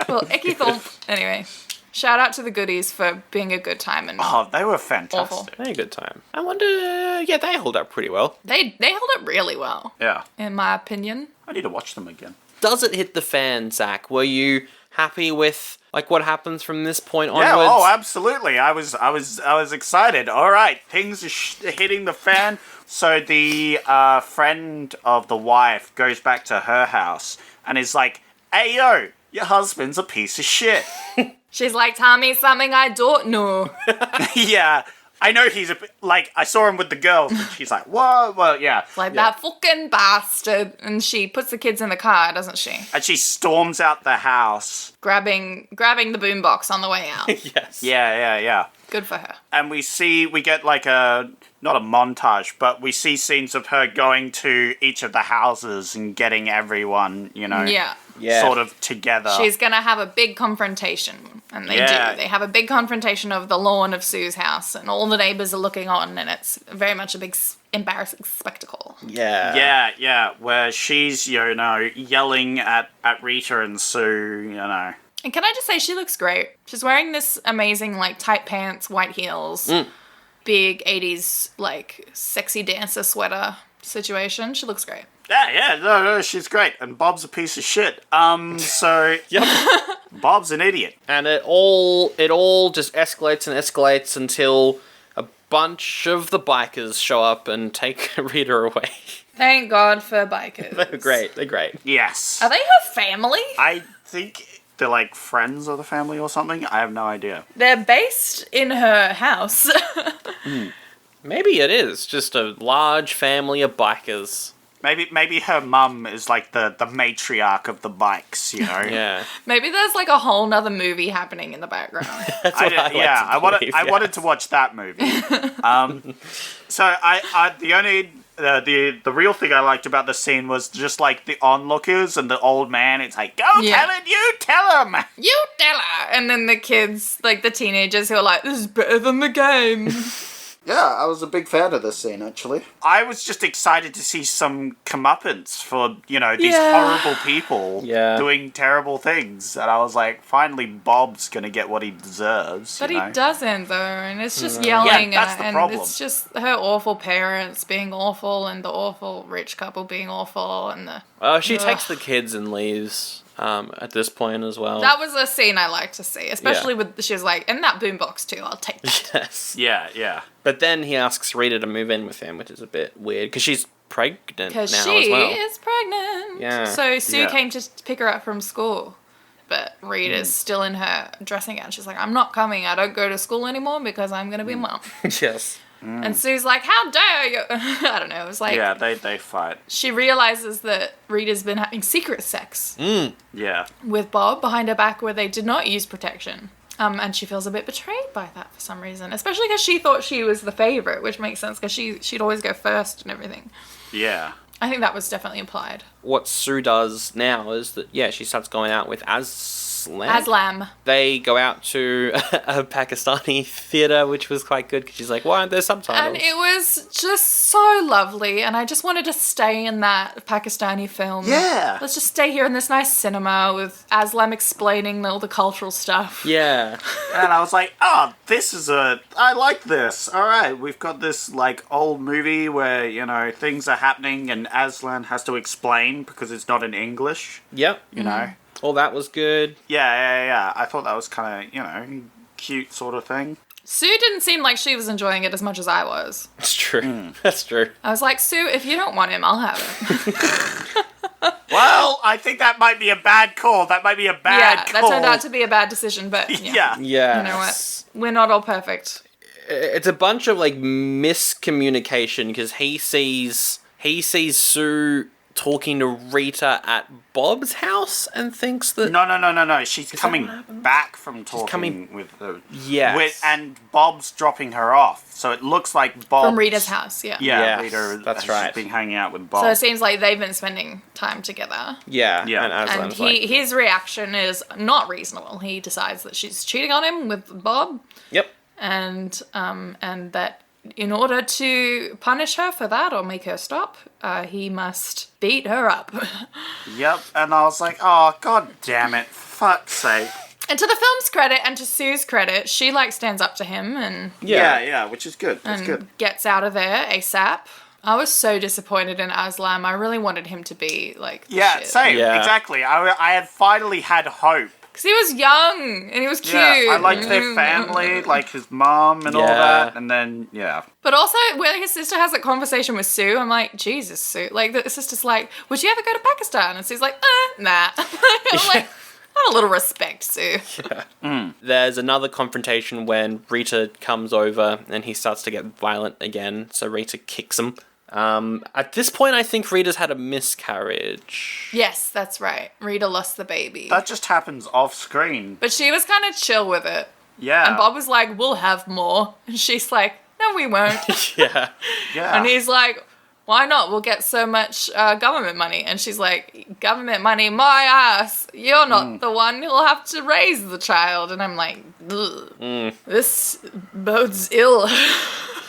Well, Ekithump. Anyway. Shout out to the Goodies for being a good time and Oh, they were fantastic. Awful. They had a good time. I wonder, yeah, they hold up pretty well. they held up really well, Yeah. in my opinion. I need to watch them again. Does it hit the fan, Zach? Were you happy with like what happens from this point Yeah, onwards? oh, absolutely. I was excited. All right, things are hitting the fan. So the friend of the wife goes back to her house and is like, "Hey, yo, your husband's a piece of shit." She's like, tell me something I don't know. Yeah, I know he's I saw him with the girls, and she's like, "Whoa, well, yeah." Like, that fucking bastard. And she puts the kids in the car, doesn't she? And she storms out the house. Grabbing the boombox on the way out. Yes. Yeah. Good for her. And we get like not a montage, but we see scenes of her going to each of the houses and getting everyone, Yeah. sort of together. She's going to have a big confrontation. And they Yeah. do. They have a big confrontation of the lawn of Sue's house. And all the neighbors are looking on. And it's very much a big embarrassing spectacle. Yeah. Yeah, where she's, yelling at Rita and Sue, And can I just say, she looks great. She's wearing this amazing, like, tight pants, white heels, big 80s, like, sexy dancer sweater situation. She looks great. Yeah, no, she's great. And Bob's a piece of shit. So, Yep. Bob's an idiot. And it all just escalates and escalates until a bunch of the bikers show up and take Rita away. Thank God for bikers. They're great. They're great. Yes. Are they her family? I think they're like friends of the family or something. I have no idea. They're based in her house. Maybe it is just a large family of bikers. Maybe her mum is like the matriarch of the bikes, Yeah. Maybe there's like a whole nother movie happening in the background. That's what I like to believe, I wanted yes. to watch that movie. So the real thing I liked about the scene was just like the onlookers and the old man. It's like, go Yeah. tell it, you tell him. You tell her! And then the kids, like the teenagers who are like, this is better than the game. Yeah, I was a big fan of this scene, actually. I was just excited to see some comeuppance for, these Yeah. horrible people Yeah. doing terrible things. And I was like, finally Bob's going to get what he deserves. But you he know? doesn't, though, and it's just yelling Yeah, that's the and problem. it's just her awful parents being awful and the awful rich couple being awful and the... She Ugh. takes the kids and leaves at this point as well. That was a scene I like to see, especially with, she was like, and that boombox too, I'll take that. Yes. Yeah. But then he asks Rita to move in with him, which is a bit weird because she's pregnant now Because as she well. is pregnant. Yeah. So Sue Yeah. came to pick her up from school. But Rita's still in her dressing gown. She's like, I'm not coming. I don't go to school anymore because I'm going to be mum. Yes. And Sue's like, how dare you? I don't know. It was like, Yeah, they fight. she realizes that Rita's been having secret sex Yeah. with Bob behind her back where they did not use protection. And she feels a bit betrayed by that for some reason. Especially because she thought she was the favourite, which makes sense because she'd always go first and everything. Yeah. I think that was definitely implied. What Sue does now is that, she starts going out with Aslam. Aslam. They go out to a Pakistani theatre, which was quite good because she's like, why aren't there subtitles? And it was just so lovely, and I just wanted to stay in that Pakistani film. Yeah. Let's just stay here in this nice cinema with Aslam explaining all the cultural stuff. Yeah. And I was like, I like this. All right, we've got this, like, old movie where, things are happening and Aslan has to explain because it's not in English, Yep. you know? All that was good. Yeah. I thought that was kind of, cute sort of thing. Sue didn't seem like she was enjoying it as much as I was. It's true. That's true. I was like, Sue, if you don't want him, I'll have him. Well, I think that might be a bad call. That might be a bad That call. turned out to be a bad decision, but Yeah. Yeah. You know what? We're not all perfect. It's a bunch of like miscommunication because he sees Sue talking to Rita at Bob's house and thinks that No. She's that coming what happens? back from talking coming- with her. Yes. And Bob's dropping her off. So it looks like Bob. From Rita's house, yeah. Yeah, Yes, Rita that's has right. been hanging out with Bob. So it seems like they've been spending time together. yeah, Yeah. and And Aslan's like, his reaction is not reasonable. He decides that she's cheating on him with Bob, yep, and that in order to punish her for that or make her stop, he must beat her up. Yep, and I was like, oh, god damn it, fuck's sake. And to the film's credit and to Sue's credit, she like stands up to him and Yeah, which is good. That's good. gets out of there ASAP. I was so disappointed in Aslam. I really wanted him to be like the Yeah, shit. same. Yeah. Exactly. I had finally had hope. Because he was young and he was cute. Yeah, I liked their family, like his mom and all Yeah. that, and then But also, when his sister has that conversation with Sue, I'm like, Jesus, Sue. Like, the sister's like, would you ever go to Pakistan? And Sue's like, nah. I'm like, have a little respect, Sue. There's another confrontation when Rita comes over and he starts to get violent again. So Rita kicks him. At this point, I think Rita's had a miscarriage. Yes, that's right. Rita lost the baby. that just happens off screen. But she was kind of chill with it. Yeah. And Bob was like, we'll have more. And she's like, no, we won't. Yeah. Yeah. And he's like, why not? We'll get so much government money. And she's like, government money, my ass. You're not the one who'll have to raise the child. And I'm like, ugh. This bodes ill.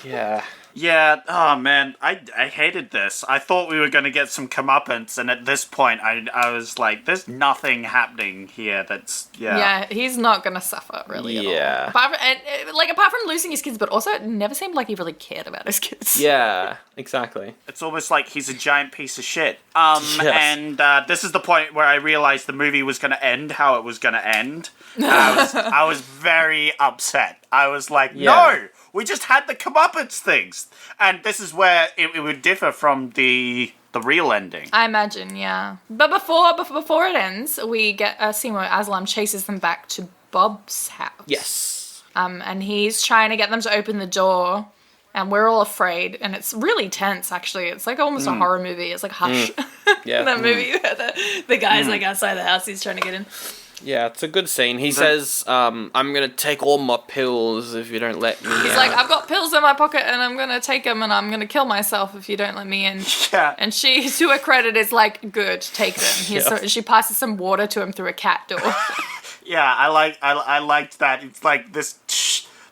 Yeah. Yeah, oh man, I hated this. I thought we were going to get some comeuppance, and at this point, I was like, there's nothing happening here that's, Yeah, he's not going to suffer, really, at all. Yeah. Apart from losing his kids, but also it never seemed like he really cared about his kids. Yeah, exactly. It's almost like he's a giant piece of shit. And this is the point where I realized the movie was going to end how it was going to end. And I was very upset. I was like, no! We just had the comeuppance things. And this is where it would differ from the real ending. I imagine, yeah. But before it ends, we get a scene where Aslam chases them back to Bob's house. Yes. And he's trying to get them to open the door. And we're all afraid. And it's really tense, actually. It's like almost a horror movie. It's like Hush. Yeah. That movie where the guy's like outside the house. He's trying to get in. Yeah, it's a good scene. He says, I'm going to take all my pills if you don't let me He's like, I've got pills in my pocket and I'm going to take them and I'm going to kill myself if you don't let me in. Yeah. And she, to her credit, is like, good, take them. She passes some water to him through a cat door. Yeah, I liked that. It's like this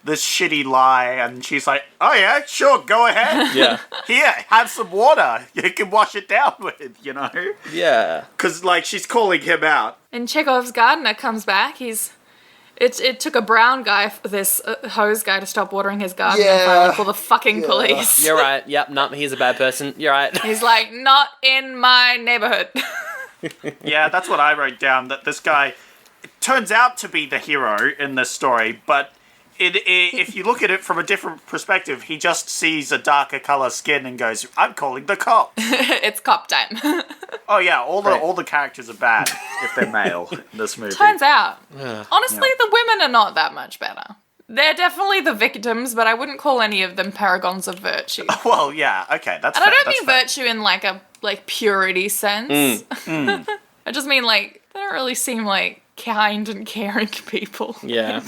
shitty lie, and she's like, oh yeah, sure, go ahead. Yeah. Here, have some water. You can wash it down with, you know? Yeah. Because, like, she's calling him out. And Chekhov's gardener comes back. It took a brown guy for this hose guy to stop watering his garden and finally call the fucking police. You're right. Yep, no, he's a bad person. You're right. He's like, not in my neighborhood. Yeah, that's what I wrote down, that this guy turns out to be the hero in this story, but if you look at it from a different perspective, he just sees a darker color skin and goes, I'm calling the cops. It's cop time. Oh yeah, all the characters are bad if they're male in this movie. Turns out, honestly, the women are not that much better. They're definitely the victims, but I wouldn't call any of them paragons of virtue. Well, yeah, okay, that's And fair. I don't mean virtue in like a purity sense. I just mean like they don't really seem like kind and caring people. Yeah.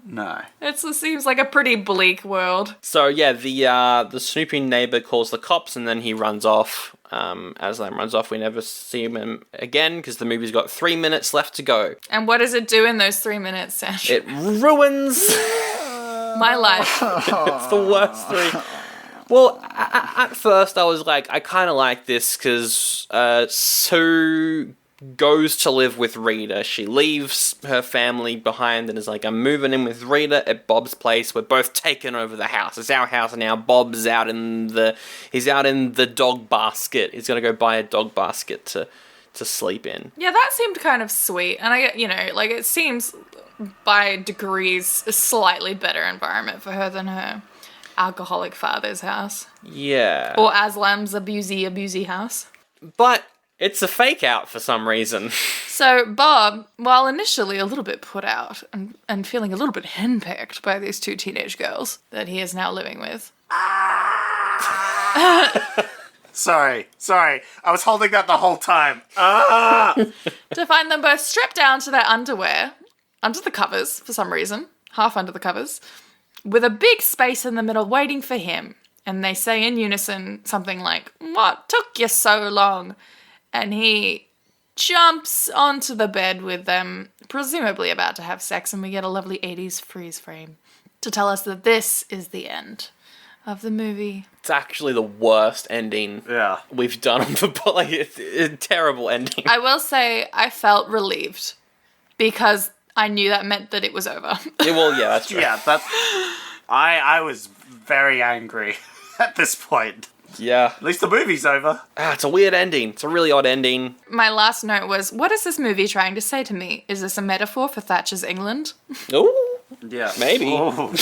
No. It seems like a pretty bleak world. So yeah, the snooping neighbor calls the cops and then he runs off. Aslam runs off. We never see him again because the movie's got 3 minutes left to go. And what does it do in those 3 minutes, Sash? It ruins My life. It's the worst 3. Well, at first I was like, I kind of like this because Sue goes to live with Rita. She leaves her family behind and is like, I'm moving in with Rita at Bob's place. We're both taking over the house. It's our house now. Bob's out in the dog basket. He's gonna go buy a dog basket to sleep in. Yeah, that seemed kind of sweet. And it seems by degrees a slightly better environment for her than her alcoholic father's house. Yeah. Or Aslam's abusey house. But it's a fake out for some reason. So Bob, while initially a little bit put out and feeling a little bit henpecked by these 2 teenage girls that he is now living with. Sorry. I was holding that the whole time. To find them both stripped down to their underwear, under the covers for some reason, half under the covers, with a big space in the middle waiting for him. And they say in unison something like, "What took you so long?" And he jumps onto the bed with them, presumably about to have sex, and we get a lovely 80s freeze frame to tell us that this is the end of the movie. It's actually the worst ending we've done on the podcast. It's a terrible ending. I will say I felt relieved because I knew that meant that it was over. Yeah, well, yeah, that's true. Yeah, that's. I was very angry at this point. Yeah. At least the movie's over. It's a weird ending. It's a really odd ending. My last note was, what is this movie trying to say to me? Is this a metaphor for Thatcher's England? Oh, Yeah, maybe. Oh.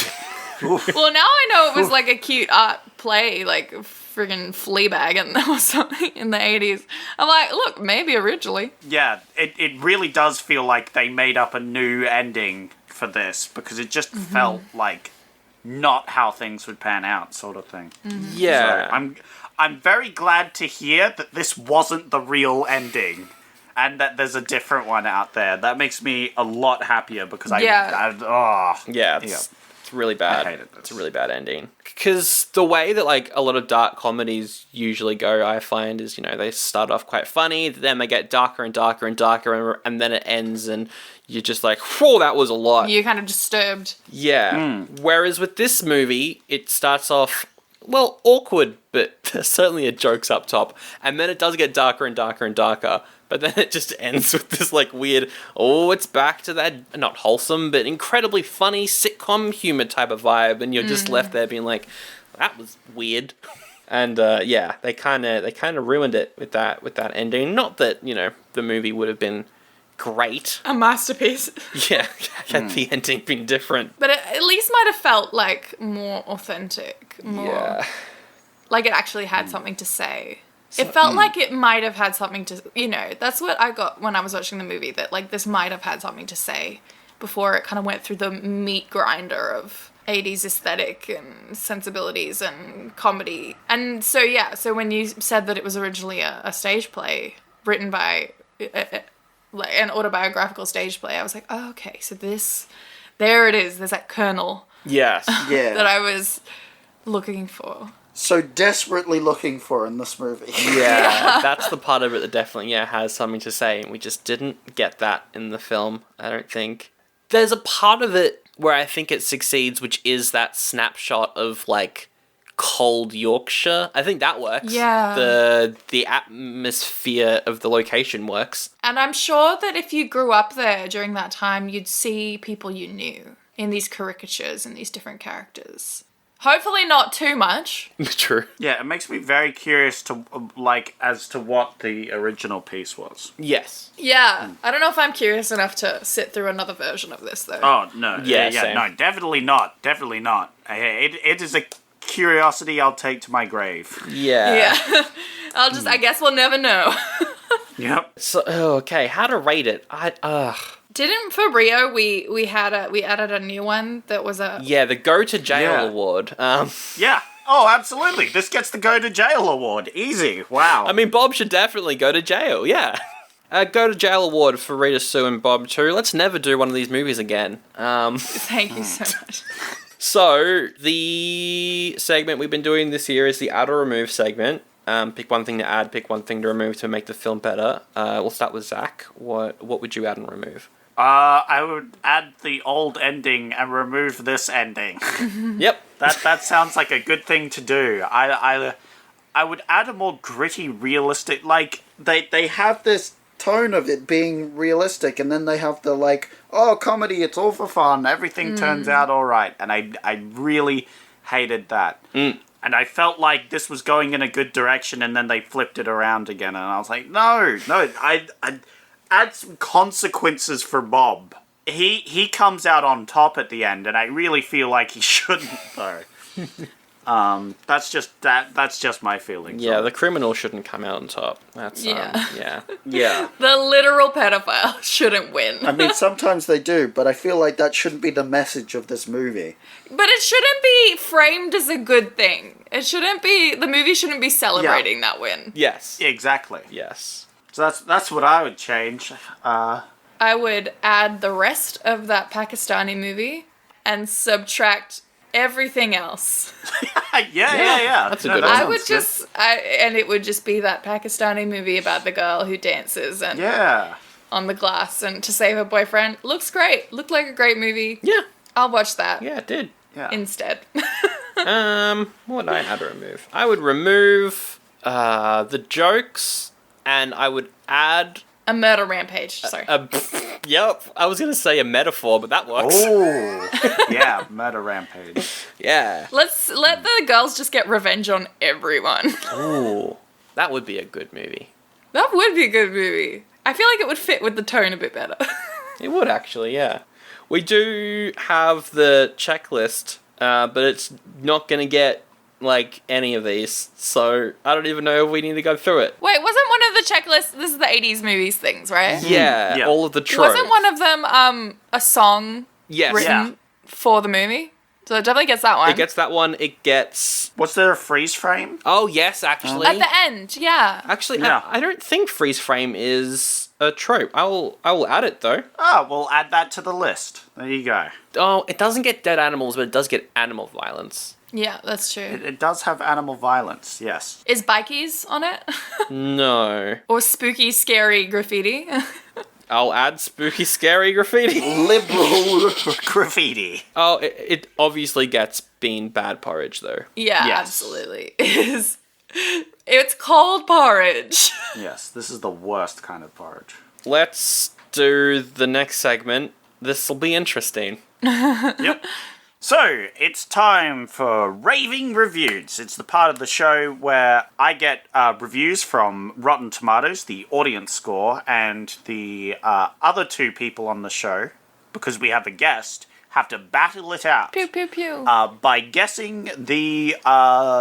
Well, now I know it was like a cute art play, like friggin' Fleabag or something in the 80s. I'm like, look, maybe originally. Yeah, it really does feel like they made up a new ending for this because it just felt like not how things would pan out, sort of thing. Yeah. So I'm very glad to hear that this wasn't the real ending, and that there's a different one out there. That makes me a lot happier because Yeah, it's really bad. I hated this. It's a really bad ending. Because the way that, like, a lot of dark comedies usually go, I find, is, you know, they start off quite funny, then they get darker and darker and darker, and then it ends, and you're just like, whoa, that was a lot. You're kind of disturbed. Yeah. Whereas with this movie, it starts off, well, awkward, but there's certainly a joke's up top. And then it does get darker and darker and darker. But then it just ends with this, like, weird, it's back to that, not wholesome, but incredibly funny sitcom humor type of vibe. And you're just left there being like, that was weird. And, yeah, they kind of ruined it with that ending. Not that, you know, the movie would have been great. A masterpiece. Yeah, had the ending been different. But it at least might have felt, like, more authentic. More, Yeah. like it actually had something to say. It felt like it might have had something to, you know, that's what I got when I was watching the movie, that, like, this might have had something to say before it kind of went through the meat grinder of 80s aesthetic and sensibilities and comedy. And so, yeah, so when you said that it was originally a stage play written by, like, an autobiographical stage play, I was like, oh, okay, so there it is, there's that kernel Yes. Yeah. that I was looking for. So desperately looking for in this movie. Yeah, that's the part of it that definitely, has something to say, and we just didn't get that in the film, I don't think. There's a part of it where I think it succeeds, which is that snapshot of, like, cold Yorkshire. I think that works. Yeah. The atmosphere of the location works. And I'm sure that if you grew up there during that time, you'd see people you knew in these caricatures and these different characters. Hopefully not too much. True. Yeah, it makes me very curious to as to what the original piece was. Yes. Yeah. I don't know if I'm curious enough to sit through another version of this, though. Oh no, Yeah, yeah, same. no, definitely not, definitely not. It is a curiosity I'll take to my grave. Yeah. Yeah. I guess we'll never know. Yep. So, okay, how to rate it? Didn't for Rio we added a new one that was a Yeah, the Go to Jail Yeah. award. Yeah. Oh, absolutely. This gets the Go to Jail award. Easy. Wow. I mean, Bob should definitely go to jail, yeah. Go to Jail award for Rita, Sue, and Bob too. Let's never do one of these movies again. thank you so much. So, the segment we've been doing this year is the add or remove segment. Pick one thing to add, pick one thing to remove to make the film better. We'll start with Zach. What would you add and remove? I would add the old ending and remove this ending. Yep. That sounds like a good thing to do. I would add a more gritty, realistic. Like They have this tone of it being realistic, and then they have the, like, comedy. It's all for fun. Everything turns out all right, and I really hated that. And I felt like this was going in a good direction, and then they flipped it around again, and I was like, no, I add some consequences for Bob. He comes out on top at the end, and I really feel like he shouldn't, though. That's just my feelings. Yeah, on the it. criminal shouldn't come out on top. That's, Yeah. yeah. Yeah. The literal pedophile shouldn't win. I mean, sometimes they do, but I feel like that shouldn't be the message of this movie. But it shouldn't be framed as a good thing. The movie shouldn't be celebrating that win. Yes. Exactly. Yes. So that's what I would change. I would add the rest of that Pakistani movie and subtract everything else. Yeah. That's a No, good that one. I sounds would good. and it would just be that Pakistani movie about the girl who dances and Yeah. on the glass and to save her boyfriend. Looks great. Looked like a great movie. Yeah. I'll watch that Yeah, it did. Yeah. instead. What would I add or remove? I would remove the jokes, and I would add A murder rampage. Sorry. Yep, I was going to say a metaphor, but that works. Oh, yeah, murder rampage. Yeah. Let's let the girls just get revenge on everyone. Ooh, that would be a good movie. That would be a good movie. I feel like it would fit with the tone a bit better. It would actually, yeah. We do have the checklist, but it's not going to get, like, any of these, so I don't even know if we need to go through it. Wait, wasn't one of the checklists, this is the 80s movies things, right? Yeah, Yeah. all of the tropes. Wasn't one of them a song Yes. written Yeah. for the movie? So it definitely gets that one. It gets that one, it gets... Was there a freeze frame? Oh, yes, actually. At the end, yeah. Actually, Yeah. I don't think freeze frame is a trope. I will add it, though. Oh, we'll add that to the list. There you go. Oh, it doesn't get dead animals, but it does get animal violence. Yeah, that's true. It does have animal violence, yes. Is bikies on it? No. Or spooky, scary graffiti? I'll add spooky, scary graffiti. Liberal. Graffiti. Oh, it obviously gets bean bad porridge, though. Yeah, Yes. absolutely. It's cold porridge. Yes, this is the worst kind of porridge. Let's do the next segment. This'll be interesting. Yep. So, it's time for Raving Reviews. It's the part of the show where I get reviews from Rotten Tomatoes, the audience score, and the other two people on the show, because we have a guest, have to battle it out Pew, pew, pew. by guessing the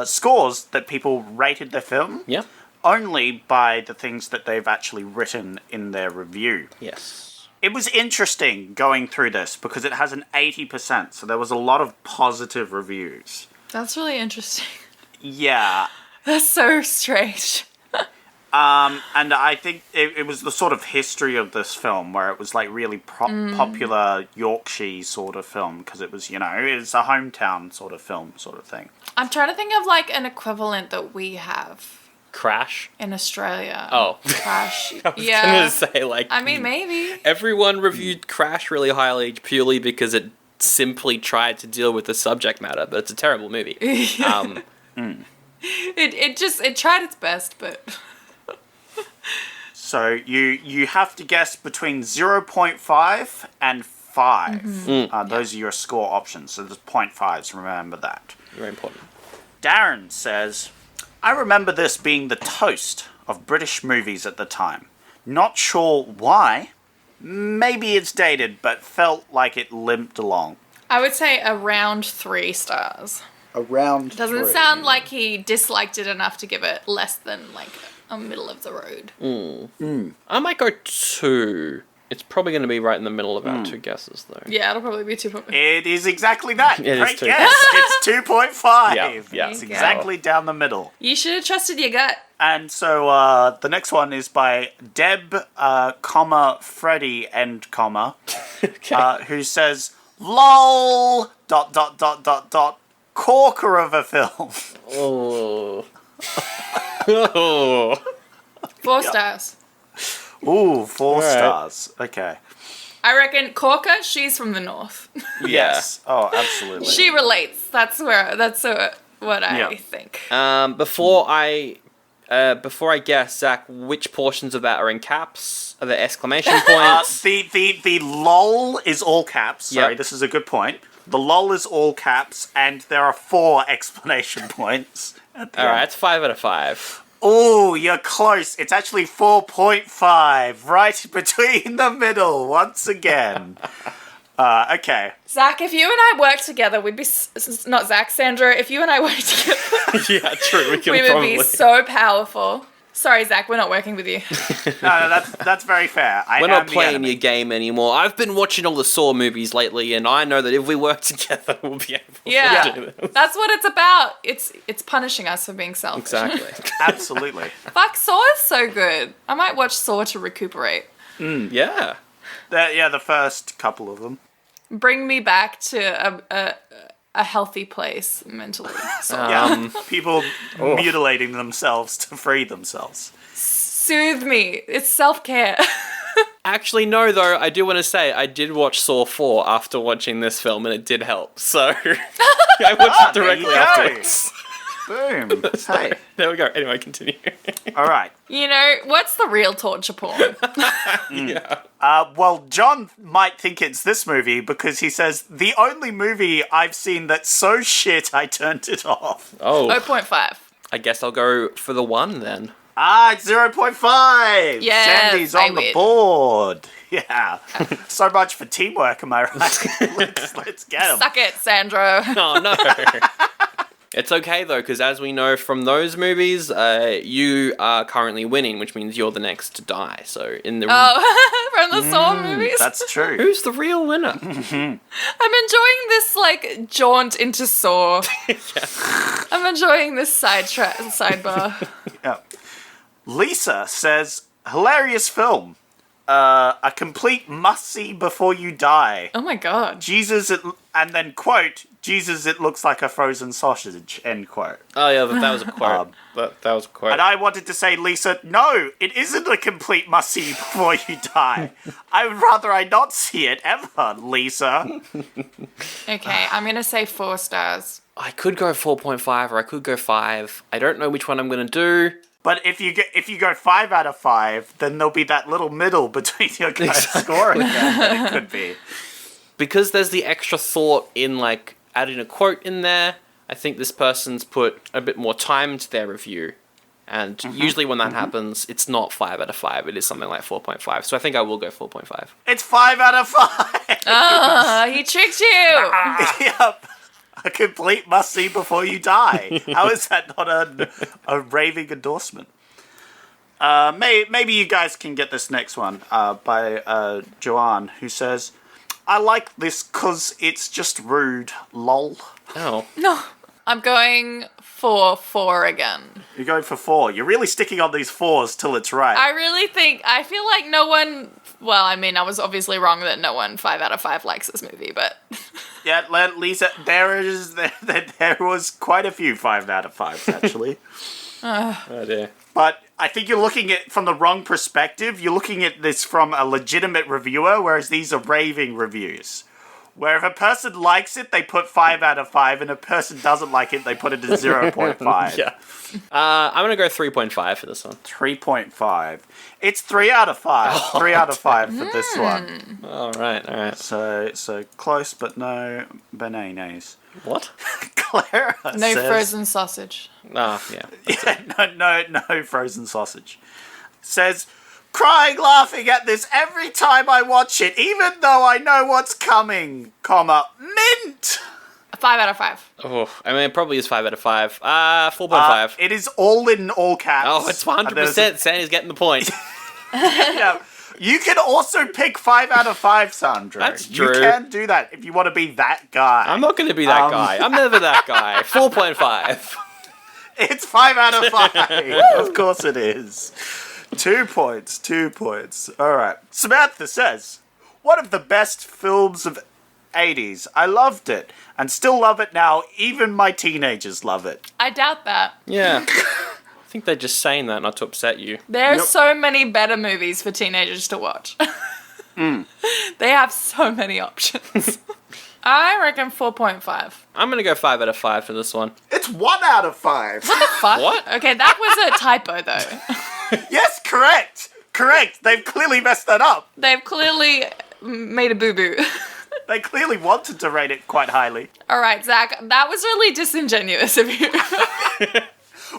scores that people rated the film, Yeah? only by the things that they've actually written in their review. Yes. It was interesting going through this because it has an 80%, so there was a lot of positive reviews. That's really interesting. Yeah, That's so strange. and I think it was the sort of history of this film where it was like really popular Yorkshire sort of film because it was, it's a hometown sort of film sort of thing. I'm trying to think of like an equivalent that we have Crash? in Australia. Oh. Crash. I was Yeah. gonna say, like... I mean, maybe. Everyone reviewed Crash really highly purely because it simply tried to deal with the subject matter, but it's a terrible movie. It tried its best, but So you have to guess between 0.5 and 5. Those are your score options, so there's 0.5s, remember that. Very important. Darren says, I remember this being the toast of British movies at the time. Not sure why. Maybe it's dated, but felt like it limped along. I would say around 3 stars. Around. Doesn't 3. sound like he disliked it enough to give it less than like a middle of the road. I might go 2. It's probably going to be right in the middle of our two guesses, though. Yeah, it'll probably be 2. It is exactly that. It is Great two. guess. It's 2.5. Yeah. It's There you exactly down the middle. You should have trusted your gut. And so the next one is by Deb, Freddie, end comma, who says, LOL, ... corker of a film. Oh. Oh. 4 stars. Ooh, 4 Alright. stars. Okay. I reckon Corker, she's from the north. Yes. Oh, absolutely. She relates. That's what I Yeah. think. Before I guess, Zach, which portions of that are in caps? Are there exclamation points? The LOL is all caps. Sorry, Yep. this is a good point. The LOL is all caps, and there are 4 exclamation points. At the All end. right, it's 5 out of 5. Oh, you're close. It's actually 4.5, right between the middle once again. Okay. Zach, if you and I worked together, we'd be not Zach, Sandra. If you and I worked together, Yeah, true. We can we would probably. be so powerful. Sorry, Zach, we're not working with you. No, that's very fair. We're not playing your game anymore. I've been watching all the Saw movies lately, and I know that if we work together, we'll be able to do Yeah, this. that's what it's about. It's punishing us for being selfish. Exactly. Absolutely. Fuck, Saw is so good. I might watch Saw to recuperate. Yeah. The first couple of them. Bring me back to a healthy place mentally. So Yeah. People mutilating themselves to free themselves. soothe me. It's self-care. Actually, no, though, I do want to say, I did watch Saw 4 after watching this film, and it did help, so I watched it There you directly go. afterwards. Boom. Hey. There we go. Anyway, continue. All right. You know, what's the real torture porn? Yeah. Well, John might think it's this movie because he says, the only movie I've seen that's so shit I turned it off. Oh. 0.5. I guess I'll go for the 1 then. It's 0.5. Yes, Sandy's I on the win. board. Yeah. So much for teamwork, am I right? let's get him. Suck it, Sandro. Oh, no. It's okay, though, because as we know from those movies, you are currently winning, which means you're the next to die. So in the... Oh, from the Saw movies? That's true. Who's the real winner? I'm enjoying this, like, jaunt into Saw. I'm enjoying this sidebar. Yeah. Lisa says, hilarious film. A complete must-see before you die. Oh my god. Jesus, and then quote, Jesus, it looks like a frozen sausage, end quote. Oh, yeah, that was a quote. That was a quote. And I wanted to say, Lisa, no, it isn't a complete must-see before you die. I would rather I not see it ever, Lisa. Okay, I'm gonna say 4 stars. I could go 4.5 or I could go 5. I don't know which one I'm going to do. But if you go 5 out of 5, then there'll be that little middle between your guys' score again that it could be. Because there's the extra thought in, like, adding a quote in there, I think this person's put a bit more time into their review. And usually when that happens, it's not 5 out of 5. It is something like 4.5. So I think I will go 4.5. It's 5 out of 5. Oh, he tricked you. Yep. A complete must-see before you die. How is that not a raving endorsement? Maybe you guys can get this next one by Joanne, who says, I like this because it's just rude, lol. Oh. No. I'm going for 4 again. You're going for 4. You're really sticking on these 4s till it's right. I feel like no one, well, I mean, I was obviously wrong that no one 5 out of 5 likes this movie, but... Yeah, Lisa, there was quite a few 5 out of 5s, actually. Oh, dear. But I think you're looking at it from the wrong perspective. You're looking at this from a legitimate reviewer, whereas these are raving reviews. Where if a person likes it, they put 5 out of 5, and if a person doesn't like it, they put it at 0.5. Yeah. I'm going to go 3.5 for this one. 3.5. It's 3 out of 5. 3 out of 5 for this one. All right. So close, but no bananas. What? Clara No says, frozen sausage. Ah, yeah. no frozen sausage. Says, crying laughing at this every time I watch it, even though I know what's coming, comma, mint! 5 out of 5. Oh, I mean, it probably is 5 out of 5. 4.5. It is all in all caps. Oh, it's 100%. Sandy's getting the point. Yeah. You can also pick 5 out of 5, Sandra. That's true. You can do that if you want to be that guy. I'm not going to be that guy. I'm never that guy. 4.5. It's 5 out of 5. Of course it is. 2 points. 2 points. All right. Samantha says, one of the best films of 80s. I loved it and still love it now. Even my teenagers love it. I doubt that. Yeah. I think they're just saying that not to upset you. There are Yep. so many better movies for teenagers to watch. They have so many options. I reckon 4.5. I'm going to go 5 out of 5 for this one. It's 1 out of 5. Fuck. What? Okay, that was a typo though. Yes, correct. Correct. They've clearly messed that up. They've clearly made a boo-boo. They clearly wanted to rate it quite highly. All right, Zach, that was really disingenuous of you.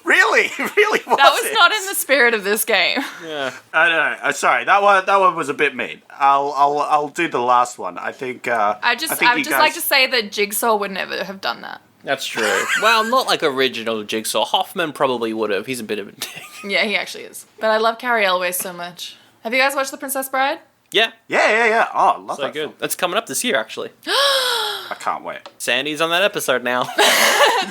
Really? Really was That was it? not in the spirit of this game. Yeah. I don't know. Sorry, that one was a bit mean. I'll do the last one. I think. I would think just you guys- like to say that Jigsaw would never have done that. That's true. Well, not like original Jigsaw. Hoffman probably would have. He's a bit of a dick. Yeah, he actually is. But I love Carrie Elwes so much. Have you guys watched The Princess Bride? Yeah. Yeah. Oh, I love So that good. film. That's coming up this year, actually. I can't wait. Sandy's on that episode now.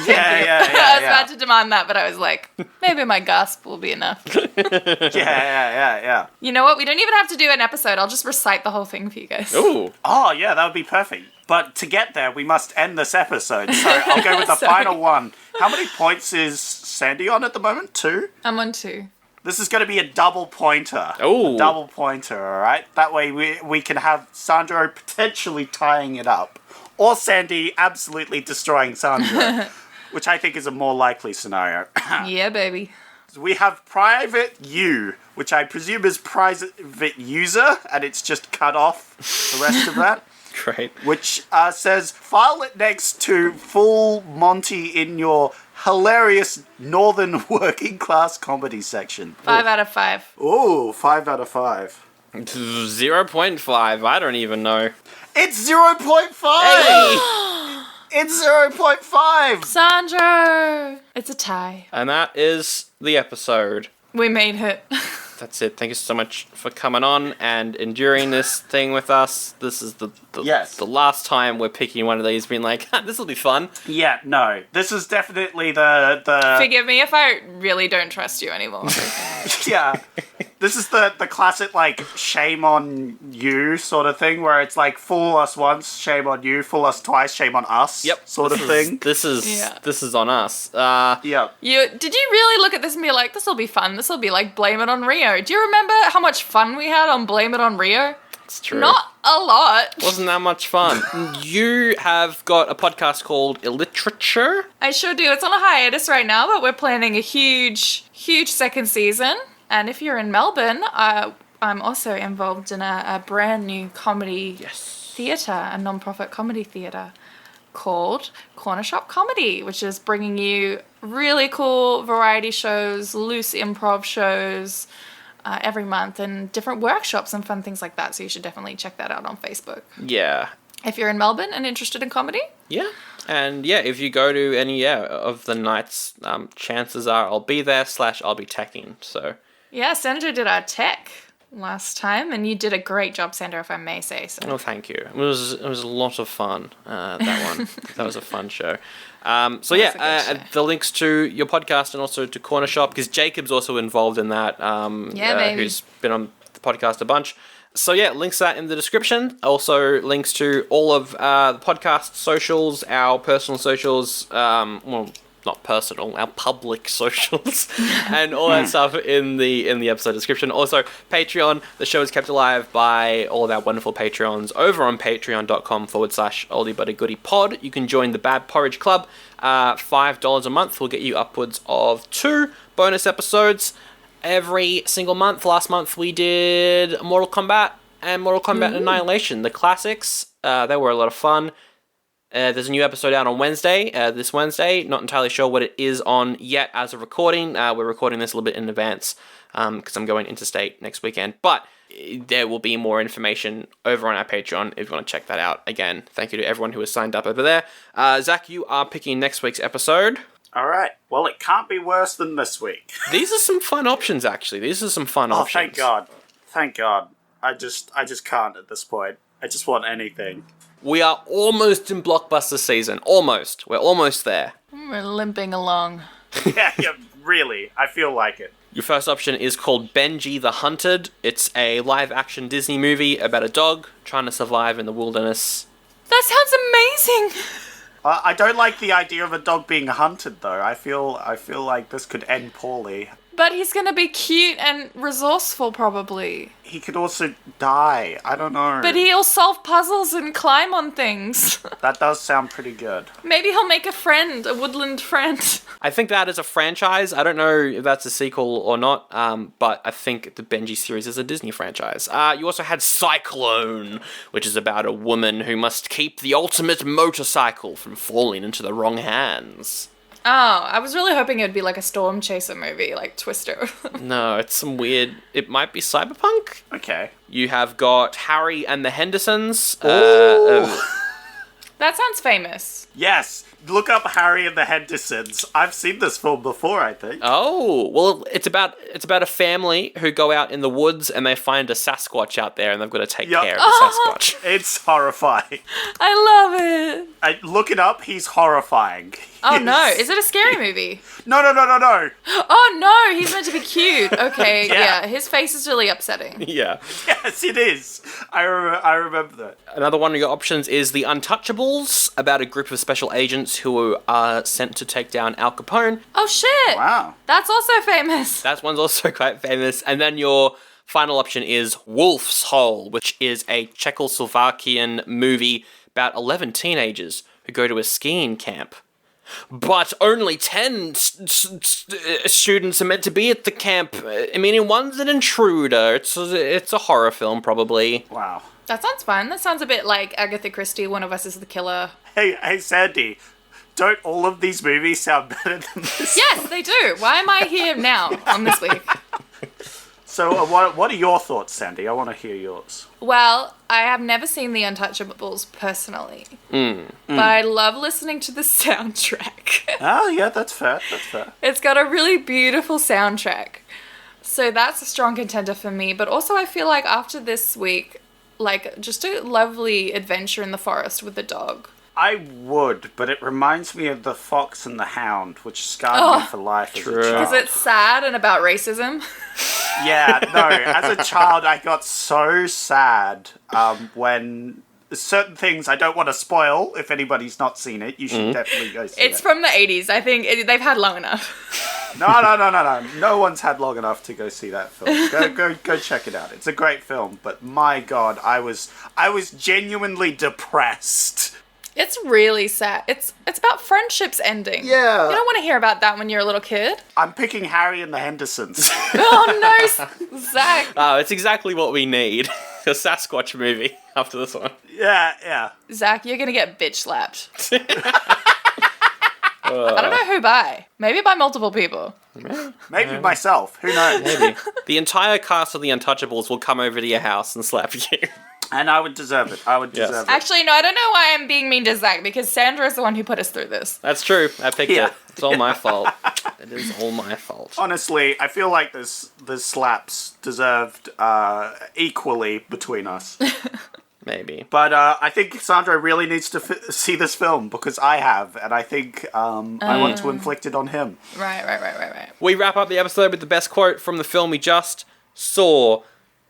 Yeah. I was about to demand that, but I was like, maybe my gasp will be enough. Yeah. You know what? We don't even have to do an episode. I'll just recite the whole thing for you guys. Ooh. Oh, yeah, that would be perfect. But to get there, we must end this episode. So I'll go with the Sorry. final one. How many points is Sandy on at the moment? 2? I'm on 2. This is going to be a double pointer. Ooh. A double pointer, all right? That way we can have Sandro potentially tying it up. Or Sandy absolutely destroying Sandro. which I think is a more likely scenario. Yeah, baby. We have Private U, which I presume is private user, and it's just cut off the rest of that. Great. Which says, file it next to full Monty in your hilarious northern working class comedy section. 5 out of 5. Ooh, 5 out of 5. 0.5. I don't even know. It's 0.5! Hey! It's 0.5! Sandro! It's a tie. And that is the episode. We made it. That's it. Thank you so much for coming on and enduring this thing with us. This is the Yes. the last time we're picking one of these, being like, this will be fun. Yeah, no. This is definitely the Forgive me if I really don't trust you anymore. yeah. This is the classic, like, shame on you sort of thing, where it's like, fool us once, shame on you, fool us twice, shame on us, sort of thing. This is on us. Yeah. Did you really look at this and be like, this will be fun, this will be like Blame It on Rio? Do you remember how much fun we had on Blame It on Rio? It's true. Not a lot. Wasn't that much fun. You have got a podcast called Illiterature. I sure do. It's on a hiatus right now, but we're planning a huge second season. And if you're in Melbourne, I'm also involved in a brand new comedy theatre, a non-profit comedy theatre called Corner Shop Comedy, which is bringing you really cool variety shows, loose improv shows every month, and different workshops and fun things like that. So you should definitely check that out on Facebook. Yeah. If you're in Melbourne and interested in comedy. Yeah. And yeah, if you go to any of the nights, chances are I'll be there / I'll be teching. So Yeah, Sandra did our tech last time, and you did a great job, Sandra, if I may say so. oh, thank you. It was a lot of fun. That one. That was a fun show. So That's a good show. the links to your podcast and also to Corner Shop, because Jacob's also involved in that. Baby. Who's been on the podcast a bunch. So yeah, links to that in the description. Also links to all of the podcast socials, our personal socials, well, not personal, our public socials, and all that stuff in the episode description. Also, Patreon. The show is kept alive by all of our wonderful Patreons over on patreon.com/Oldie But a Goodie Pod. You can join the Bad Porridge Club. $5 a month will get you upwards of 2 bonus episodes every single month. Last month we did Mortal Kombat and Mortal Kombat Annihilation, the classics. They were a lot of fun. There's a new episode out on Wednesday, this Wednesday. Not entirely sure what it is on yet as of recording. We're recording this a little bit in advance because I'm going interstate next weekend. But there will be more information over on our Patreon if you want to check that out. Again, thank you to everyone who has signed up over there. Zach, you are picking next week's episode. All right. Well, it can't be worse than this week. These are some fun options, actually. These are some fun options. Thank God. Thank God. I just can't at this point. I just want anything. We are almost in blockbuster season. Almost. We're almost there. We're limping along. yeah, really. I feel like it. Your first option is called Benji the Hunted. It's a live-action Disney movie about a dog trying to survive in the wilderness. That sounds amazing! I don't like the idea of a dog being hunted, though. I feel like this could end poorly. But he's gonna be cute and resourceful, probably. He could also die. I don't know. But he'll solve puzzles and climb on things. That does sound pretty good. Maybe he'll make a friend, a woodland friend. I think that is a franchise. I don't know if that's a sequel or not, but I think the Benji series is a Disney franchise. You also had Cyclone, which is about a woman who must keep the ultimate motorcycle from falling into the wrong hands. Oh, I was really hoping it would be like a Storm Chaser movie, like Twister. No, it's some weird... It might be cyberpunk? Okay. You have got Harry and the Hendersons. That sounds famous. Yes. Look up Harry and the Hendersons. I've seen this film before, I think. Oh, well, it's about a family who go out in the woods and they find a Sasquatch out there and they've got to take care of the Sasquatch. It's horrifying. I love it. Look it up. He's horrifying. Oh no, is it a scary movie? No. Oh no, he's meant to be cute. Okay, yeah, his face is really upsetting. Yeah. Yes, it is. I remember that. Another one of your options is The Untouchables, about a group of special agents who are sent to take down Al Capone. Oh shit. Wow. That's also famous. That one's also quite famous. And then your final option is Wolf's Hole, which is a Czechoslovakian movie about 11 teenagers who go to a skiing camp but only 10 students are meant to be at the camp. I mean, one's an intruder. It's a horror film, probably. Wow. That sounds fun. That sounds a bit like Agatha Christie, One of Us is the Killer. Hey, Sandy, don't all of these movies sound better than this? Yes, they do. Why am I here now on this week? So, what are your thoughts, Sandy? I want to hear yours. Well, I have never seen The Untouchables personally, but I love listening to the soundtrack. Oh, yeah, that's fair. It's got a really beautiful soundtrack. So that's a strong contender for me. But also I feel like after this week, like just a lovely adventure in the forest with the dog. I would, but it reminds me of The Fox and the Hound, which scarred me for life as a child. Because it's sad and about racism. Yeah, no, as a child I got so sad when certain things I don't want to spoil. If anybody's not seen it, you should definitely go see it. It's from the 80s. I think they've had long enough. No. No one's had long enough to go see that film. Go check it out. It's a great film, but my God, I was genuinely depressed. It's really sad. It's about friendships ending. Yeah. You don't want to hear about that when you're a little kid. I'm picking Harry and the Hendersons. Oh no, Zach. Oh, it's exactly what we need. A Sasquatch movie after this one. Yeah. Zach, you're going to get bitch slapped. I don't know who by. Maybe by multiple people. Maybe myself. Who knows? Maybe. The entire cast of The Untouchables will come over to your house and slap you. And I would deserve it. Deserve it. Actually, no, I don't know why I'm being mean to Zach, because Sandra is the one who put us through this. That's true. I picked Yeah. it. It's all my fault. It is all my fault. Honestly, I feel like this slaps deserved equally between us. Maybe. But I think Sandro really needs to see this film because I have, and I think I want to inflict it on him. Right. We wrap up the episode with the best quote from the film we just saw.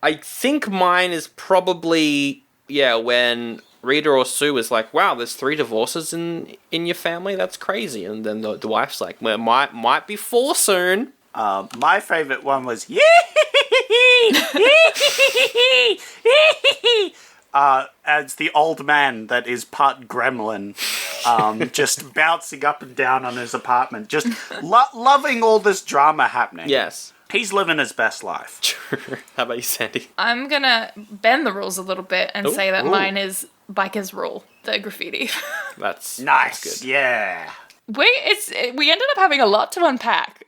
I think mine is probably, when Rita or Sue is like, wow, there's 3 divorces in your family? That's crazy. And then the wife's like, well, might be 4 soon. My favourite one was, as the old man that is part gremlin, just bouncing up and down on his apartment, just loving all this drama happening. Yes. He's living his best life. How about you, Sandy? I'm going to bend the rules a little bit and say that mine is Biker's Rule, the graffiti. That's Nice. That's good. Yeah. We ended up having a lot to unpack.